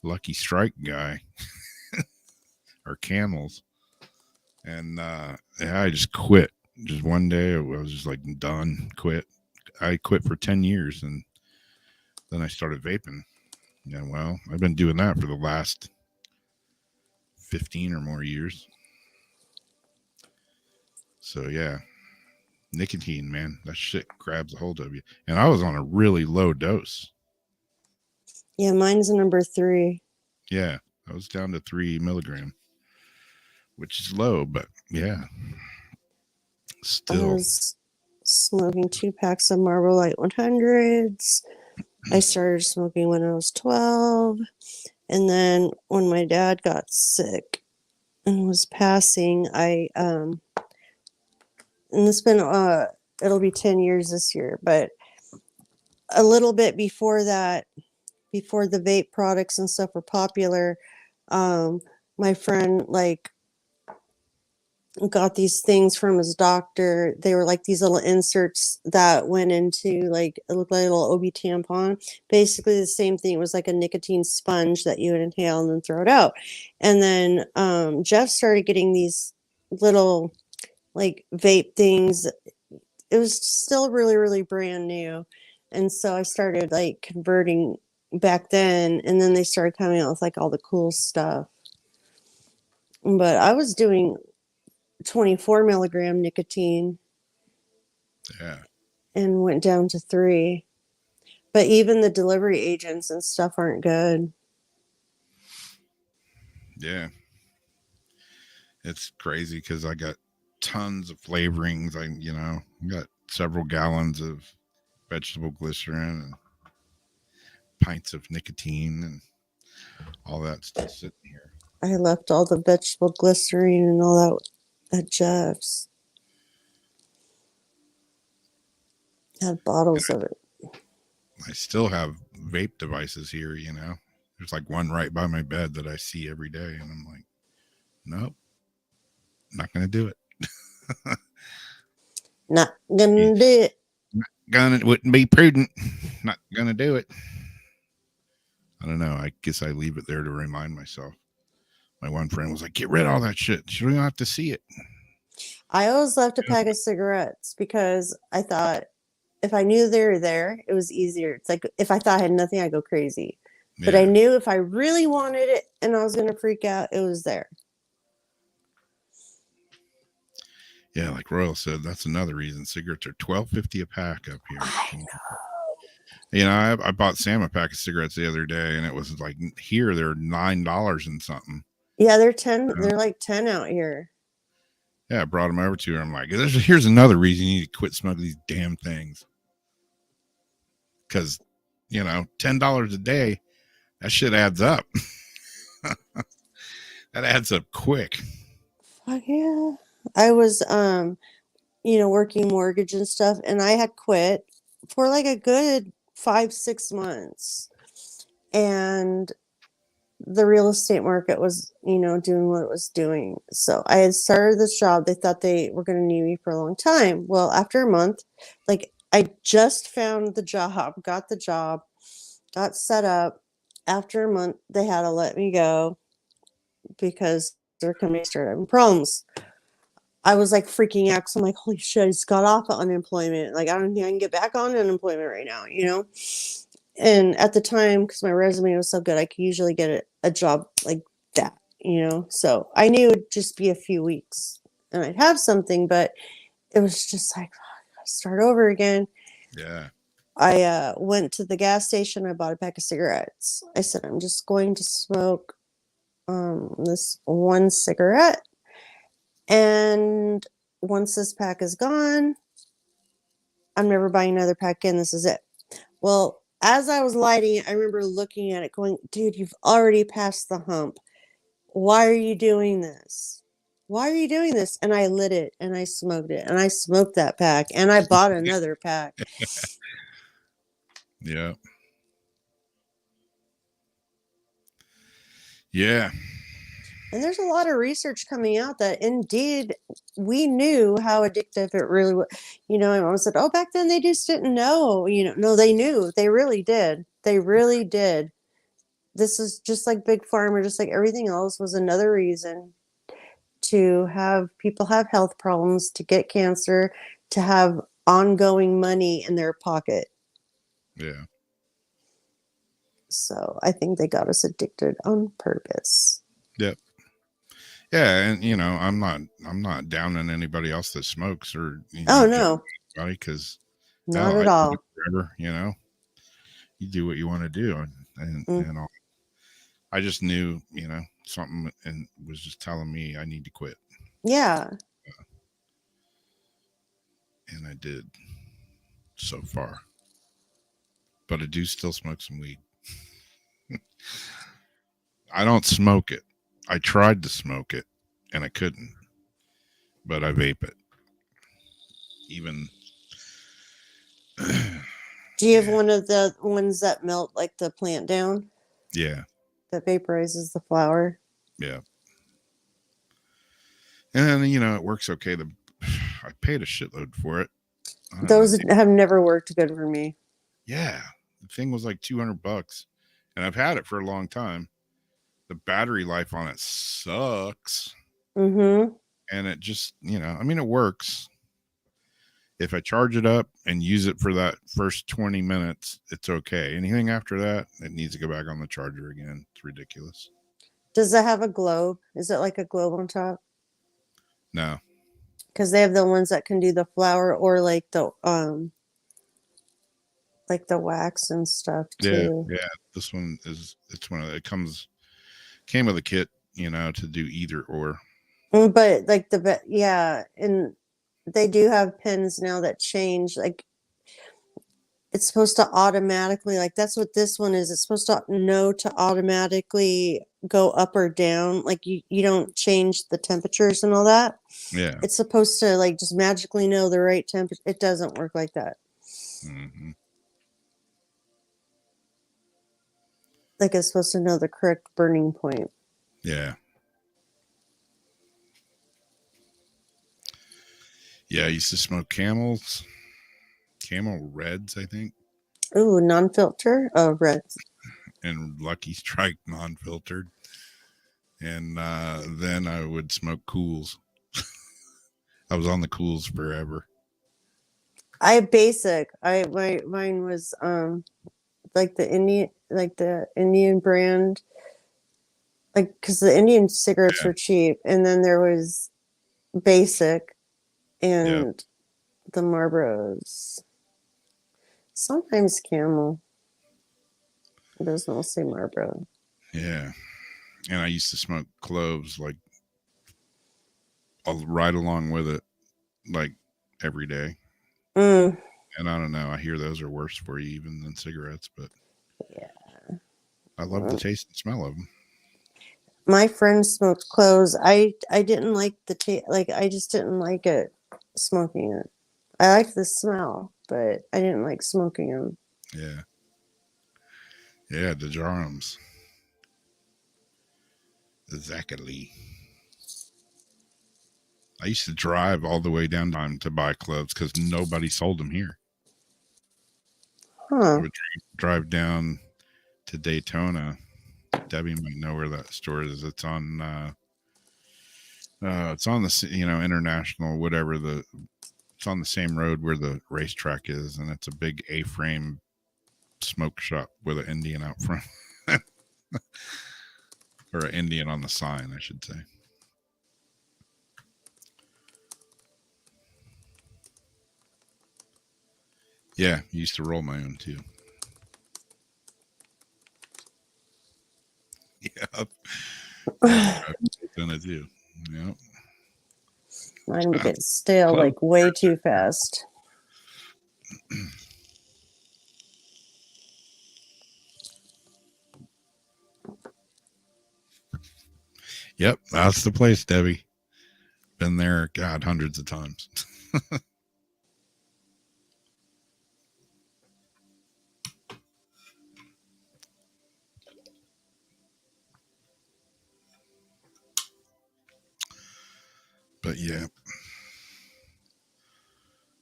Lucky Strike guy or Camels. And I just quit. Just one day I was just like done, quit. I quit for 10 years, and then I started vaping. Yeah, well, I've been doing that for the last 15 or more years. So yeah, nicotine, man, that shit grabs a hold of you. And I was on a really low dose. Yeah, mine's number 3. Yeah, I was down to 3 milligram. which is low, but yeah, I still. was smoking 2 packs of Marlboro Light 100s. I started smoking when I was 12. And then when my dad got sick and was passing, and it's been, it'll be 10 years this year, but a little bit before that, before the vape products and stuff were popular, my friend like got these things from his doctor. They were like these little inserts that went into like it looked like a little OB tampon. Basically the same thing. It was like a nicotine sponge that you would inhale and then throw it out. And then Jeff started getting these little like vape things. It was still really, really brand new. And so I started like converting back then, and then they started coming out with like all the cool stuff. But I was doing 24 milligram nicotine Yeah. and went down to 3. But even the delivery agents and stuff aren't good. Yeah. It's crazy because I got tons of flavorings. I got several gallons of vegetable glycerin and pints of nicotine and all that stuff sitting here. I left all the vegetable glycerine and all that at Jeff's. Had bottles of it. I still have vape devices here, There's like one right by my bed that I see every day, and I'm like, nope, not gonna do it. Not gonna do it. Wouldn't be prudent. Not gonna do it. I don't know. I guess I leave it there to remind myself. My one friend was like, get rid of all that shit. You don't have to see it. I always left a pack of cigarettes because I thought if I knew they were there, it was easier. It's like if I thought I had nothing, I'd go crazy. Yeah. But I knew if I really wanted it and I was going to freak out, it was there. Yeah, like Royal said, that's another reason cigarettes are $12.50 a pack up here. I bought Sam a pack of cigarettes the other day, and it was like here they're $9 and something. Yeah, they're 10. They're like 10 out here. Yeah, I brought them over to her. I'm like, here's another reason you need to quit smoking these damn things. Because, $10 a day, that shit adds up. That adds up quick. Fuck yeah. I was, working mortgage and stuff, and I had quit for like a good 5-6 months. And the real estate market was, doing what it was doing. So I had started this job. They thought they were going to need me for a long time. Well, after a month, like I just found the job, got the job, got set up. After a month, they had to let me go because their company started having problems. I was like freaking out because I'm like, holy shit, I just got off of unemployment. Like, I don't think I can get back on unemployment right now, And at the time, because my resume was so good, I could usually get a job like that, So I knew it would just be a few weeks and I'd have something, but it was just like, I gotta start over again. Yeah. I went to the gas station. I bought a pack of cigarettes. I said, I'm just going to smoke this one cigarette. And once this pack is gone, I'm never buying another pack again. This is it. Well, as I was lighting it, I remember looking at it going, dude, you've already passed the hump. Why are you doing this? Why are you doing this? And I lit it and I smoked it and I smoked that pack and I bought another pack. Yeah. Yeah. And there's a lot of research coming out that indeed we knew how addictive it really was. And I said, oh, back then they just didn't know. No, they knew. They really did. They really did. This is just like Big Pharma, just like everything else was another reason to have people have health problems, to get cancer, to have ongoing money in their pocket. Yeah. So I think they got us addicted on purpose. Yep. Yeah, and I'm not downing anybody else that smokes or oh no, because not at all. Forever, you do what you want to do, and all. I just knew, something and was just telling me I need to quit. Yeah. And I did so far. But I do still smoke some weed. I don't smoke it. I tried to smoke it and I couldn't. But I vape it. Even Do you have one of the ones that melt like the plant down yeah. that vaporizes the flower? Yeah. And you know, it works okay. I paid a shitload for it. I don't Those know. have never worked good for me. Yeah. The thing was like $200. And I've had it for a long time. The battery life on it sucks. Mm-hmm. And it just, you know, I mean, it works. If I charge it up and use it for that first 20 minutes, it's okay. Anything after that, it needs to go back on the charger again. It's ridiculous. Does it have a globe? Is it like a globe on top? No. Because they have the ones that can do the flower or like the wax and stuff too. Yeah. This one is, it's one of the, came with a kit, you know, to do either or. But like and they do have pins now that change. Like it's supposed to automatically, like that's what this one is. It's supposed to know to automatically go up or down. Like you don't change the temperatures and all that. Yeah. It's supposed to like just magically know the right temperature. It doesn't work like that. Mm-hmm. Like it's supposed to know the correct burning point. Yeah. Yeah, I used to smoke Camel Reds, I think. Ooh, non-filter? Oh, reds. And Lucky Strike non-filtered. And then I would smoke Cools. I was on the Cools forever. Mine was like the Indian brand, like because the Indian cigarettes were cheap, and then there was basic and the Marlboros. Sometimes Camel. It doesn't say Marlboro. Yeah. And I used to smoke cloves like right along with it, like every day. Mm. And I don't know. I hear those are worse for you even than cigarettes, but Yeah. I love the taste and smell of them. My friend smoked cloves. I didn't like the taste. Like I just didn't like it smoking it. I liked the smell, but I didn't like smoking them. Yeah. Yeah, the Jarums. Exactly. I used to drive all the way down to buy cloves because nobody sold them here. I Huh. would drive down to Daytona. Debbie might know where that store is. It's on the, you know, international, whatever it's on the same road where the racetrack is. And it's a big A-frame smoke shop with an Indian out front. Or an Indian on the sign, I should say. Yeah, used to roll my own too. Yep. Then I do. Yep. Mine would get stale like way too fast. Yep, that's the place, Debbie. Been there, God, hundreds of times. But yeah,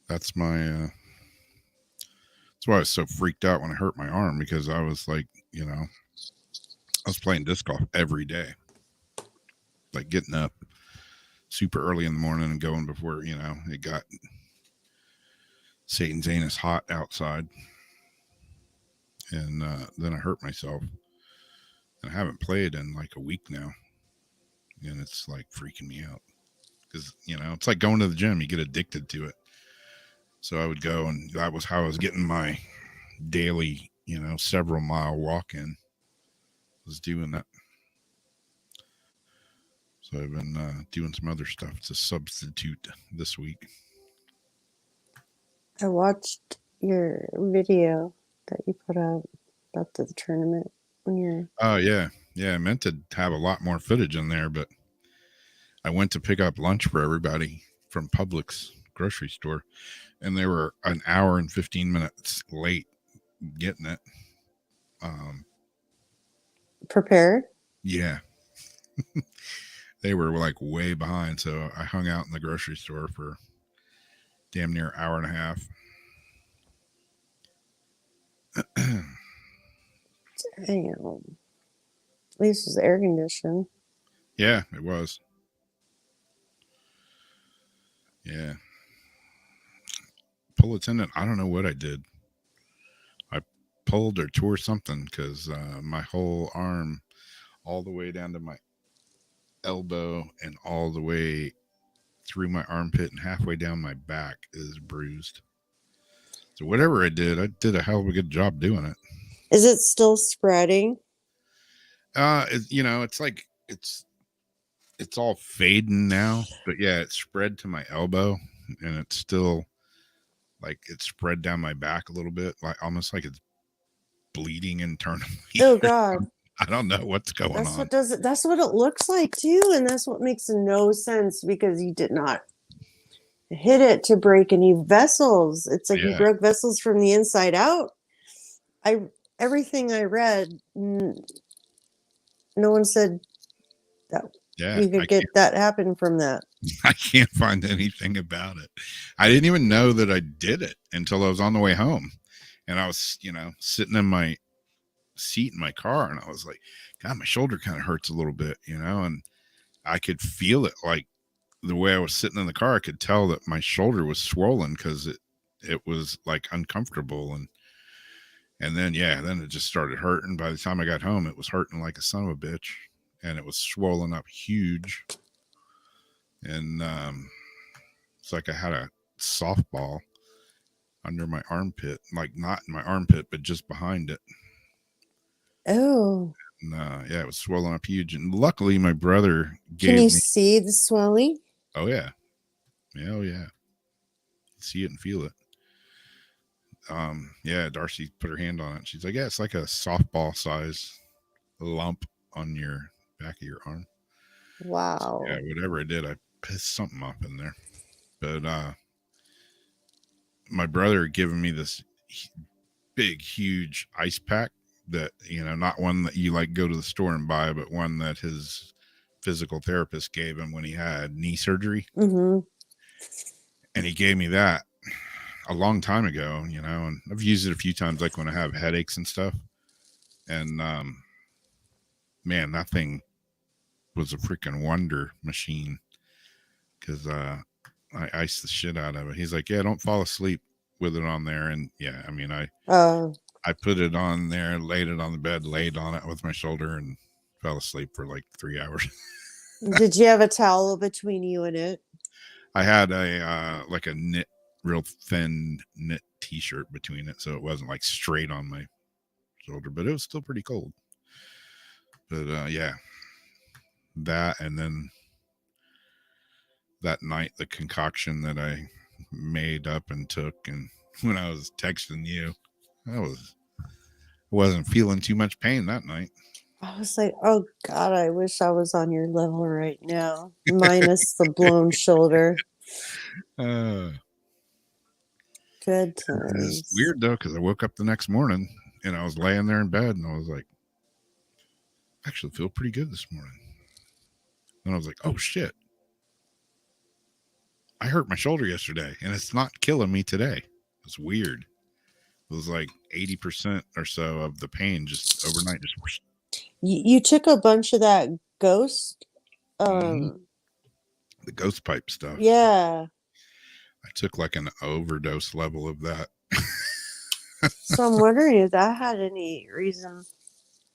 that's my that's why I was so freaked out when I hurt my arm, because I was like, you know, I was playing disc golf every day, like getting up super early in the morning and going before, you know, it got Satan's anus hot outside. And then I hurt myself, and I haven't played in like a week now, and it's like freaking me out. Because, you know, it's like going to the gym. You get addicted to it. So I would go, and that was how I was getting my daily, you know, several mile walk in, was doing that. So I've been doing some other stuff to substitute this week. I watched your video that you put out about the tournament when you're. Oh yeah. I meant to have a lot more footage in there, but I went to pick up lunch for everybody from Publix grocery store, and they were an hour and 15 minutes late getting it. Prepared? Yeah. They were like way behind, so I hung out in the grocery store for damn near an hour and a half. Damn. At least it was air conditioned. Yeah, it was. Yeah. Pull attendant, I don't know what I did. I pulled or tore something because my whole arm, all the way down to my elbow and all the way through my armpit and halfway down my back, is bruised. So whatever I did a hell of a good job doing it. Is it still spreading? It's like it's all fading now, but yeah, it spread to my elbow, and it's still like it's spread down my back a little bit, like almost like it's bleeding internally. Oh God. I don't know what's going That's on. what does it. That's what it looks like too, and that's what makes no sense because you did not hit it to break any vessels. It's like you broke vessels from the inside out. Everything I read, no one said that you could get that happen from that. I can't find anything about it. I didn't even know that I did it until I was on the way home, and I was, sitting in my seat in my car, and I was like, God, my shoulder kind of hurts a little bit, and I could feel it. Like the way I was sitting in the car, I could tell that my shoulder was swollen because it was like uncomfortable, and then then it just started hurting. By the time I got home, it was hurting like a son of a bitch, and it was swollen up huge, and it's like I had a softball under my armpit, like not in my armpit, but just behind it. Oh. And, it was swollen up huge. And luckily my brother gave me. Can you see the swelling? Oh yeah. Oh yeah. See it and feel it. Darcy put her hand on it. She's like, yeah, it's like a softball size lump on your back of your arm. Wow. So, whatever I did, I pissed something up in there. But my brother had given me this big, huge ice pack that, not one that you like go to the store and buy, but one that his physical therapist gave him when he had knee surgery. Mm-hmm. And he gave me that a long time ago, and I've used it a few times, like when I have headaches and stuff. And man, that thing was a freaking wonder machine, because I iced the shit out of it. He's like, yeah, don't fall asleep with it on there. And I put it on there, laid it on the bed, laid on it with my shoulder, and fell asleep for like 3 hours. Did you have a towel between you and it? I had a knit, real thin knit t-shirt between it, so it wasn't like straight on my shoulder, but it was still pretty cold. But that, and then that night, the concoction that I made up and took, and when I was texting you, I wasn't feeling too much pain that night. I was like, oh God, I wish I was on your level right now, minus the blown shoulder. Good times. It's weird though, because I woke up the next morning and I was laying there in bed, and I was like, I actually feel pretty good this morning. And I was like, oh shit, I hurt my shoulder yesterday and it's not killing me today. It's weird. It was like 80% or so of the pain just overnight. Just whoosh. You took a bunch of that ghost. The ghost pipe stuff. Yeah. I took like an overdose level of that. So I'm wondering if that had any reason.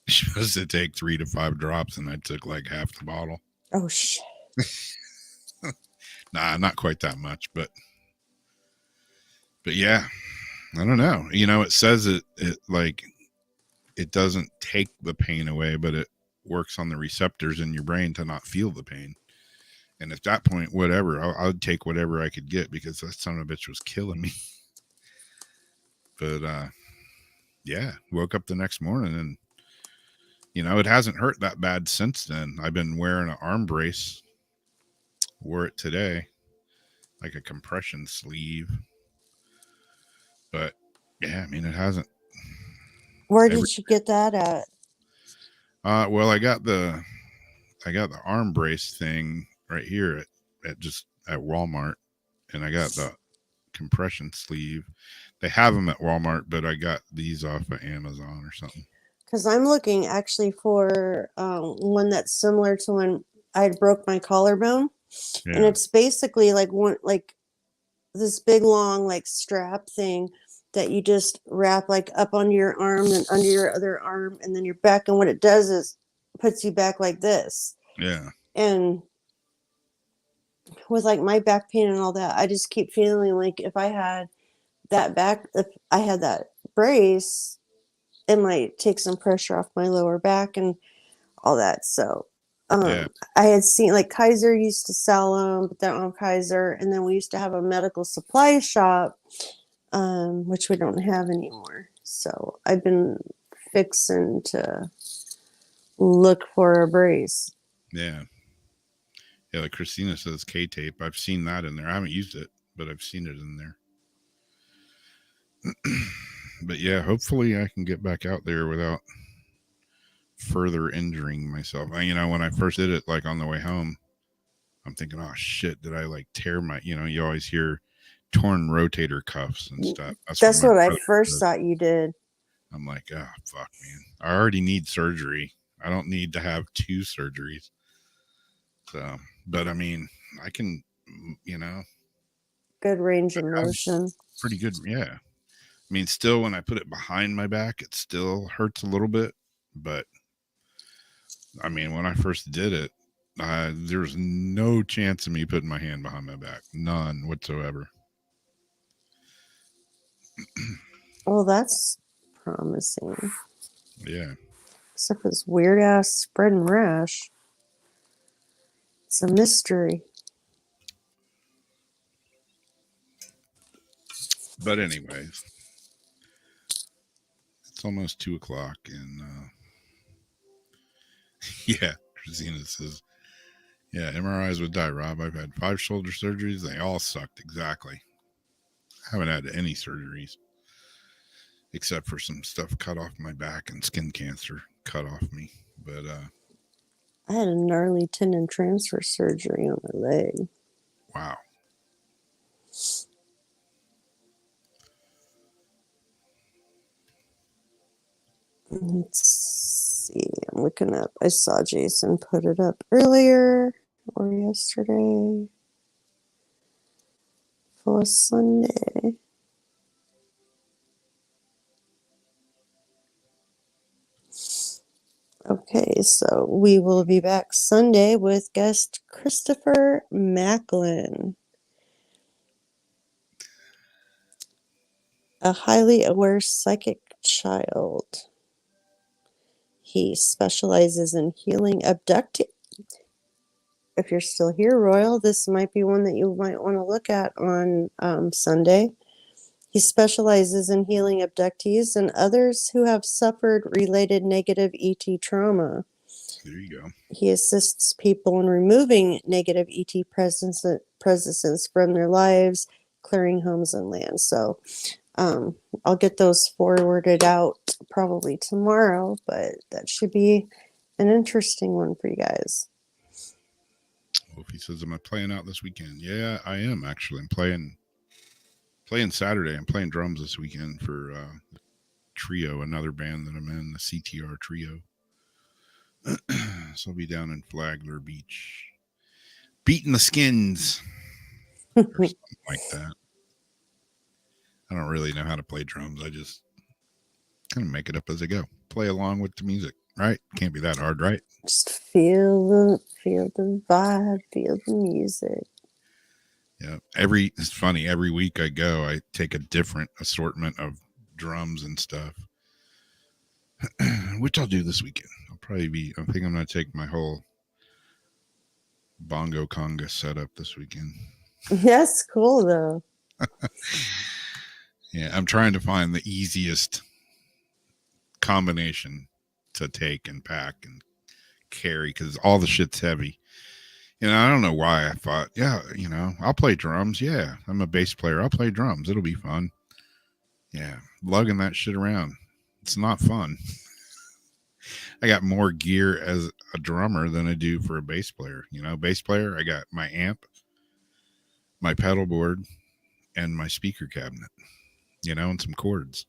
She supposed to take 3 to 5 drops, and I took like half the bottle. Oh shit. Nah, not quite that much, but yeah, I don't know. It says it doesn't take the pain away, but it works on the receptors in your brain to not feel the pain. And at that point, whatever, I'd take whatever I could get because that son of a bitch was killing me. But yeah, woke up the next morning and, you know, it hasn't hurt that bad since then. I've been wearing an arm brace. Wore it today, like a compression sleeve. But yeah, I mean, it hasn't. Where did you get that at? Well, I got the arm brace thing right here at Walmart, and I got the compression sleeve. They have them at Walmart, but I got these off of Amazon or something. Because I'm looking actually for one that's similar to when I broke my collarbone, and it's basically like this big long like strap thing that you just wrap like up under your arm and under your other arm and then your back. And what it does is puts you back like this. Yeah. And with like my back pain and all that, I just keep feeling like if I had that brace, it might take some pressure off my lower back and all that. So I had seen like Kaiser used to sell them, but they don't have Kaiser. And then we used to have a medical supply shop, which we don't have anymore. So I've been fixing to look for a brace. Yeah. Yeah, like Christina says K-tape. I've seen that in there. I haven't used it, but I've seen it in there. But yeah, hopefully I can get back out there without further injuring myself. You know, when I first did it, like on the way home, I'm thinking, oh shit, did I like tear my, you know, you always hear torn rotator cuffs and stuff. That's what I first thought you did. I'm like, oh fuck, man. I already need surgery. I don't need to have 2 surgeries. So, but I mean, I can, you know. Good range of motion. Pretty good, yeah. I mean, still, when I put it behind my back, it still hurts a little bit. But, I mean, when I first did it, there's no chance of me putting my hand behind my back. None whatsoever. Well, that's promising. Yeah. Except for this weird-ass spread and rash. It's a mystery. But anyways, it's almost 2:00 and yeah, Christina says, yeah, MRIs would die, Rob. I've had 5 shoulder surgeries. They all sucked. Exactly. I haven't had any surgeries except for some stuff cut off my back and skin cancer cut off me. But I had a gnarly tendon transfer surgery on my leg. Wow. Let's see. I'm looking up. I saw Jason put it up earlier or yesterday for Sunday. Okay, so we will be back Sunday with guest Christopher Macklin, a highly aware psychic child. He specializes in healing abductees. If you're still here, Royal, this might be one that you might want to look at on Sunday. He specializes in healing abductees and others who have suffered related negative ET trauma. There you go. He assists people in removing negative ET presences from their lives, clearing homes and land. So I'll get those forwarded out probably tomorrow, but that should be an interesting one for you guys. Well, if he says, am I playing out this weekend? Yeah, I am actually. I'm playing Saturday. I'm playing drums this weekend for Trio, another band that I'm in, the CTR Trio. So I'll be down in Flagler Beach, beating the Skins or something like that. I don't really know how to play drums. I just kind of make it up as I go. Play along with the music, right? Can't be that hard, right? Just feel the vibe, feel the music. Yeah. It's funny. Every week I go, I take a different assortment of drums and stuff, which I'll do this weekend. I think I'm going to take my whole bongo conga setup this weekend. That's cool though. Yeah, I'm trying to find the easiest combination to take and pack and carry because all the shit's heavy. I don't know why I thought, yeah, I'll play drums. Yeah, I'm a bass player. I'll play drums. It'll be fun. Yeah, lugging that shit around. It's not fun. I got more gear as a drummer than I do for a bass player. Bass player, I got my amp, my pedal board, and my speaker cabinet, and some cords.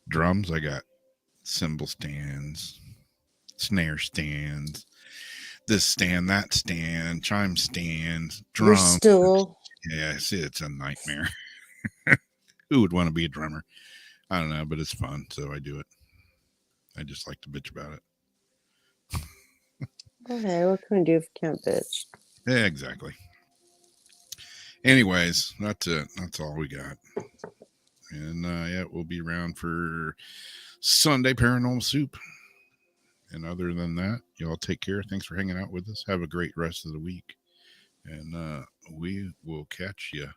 Drums, I got cymbal stands, snare stands, this stand, that stand, chime stand, Your drums. stool. Yeah, it's a nightmare. Who would want to be a drummer? I don't know, but it's fun, so I do it. I just like to bitch about it. Okay, what can we do if we can't bitch? Yeah, exactly. Anyways, that's it. That's all we got. And yeah, we'll be around for Sunday Paranormal Soup. And other than that, y'all take care. Thanks for hanging out with us. Have a great rest of the week. And we will catch you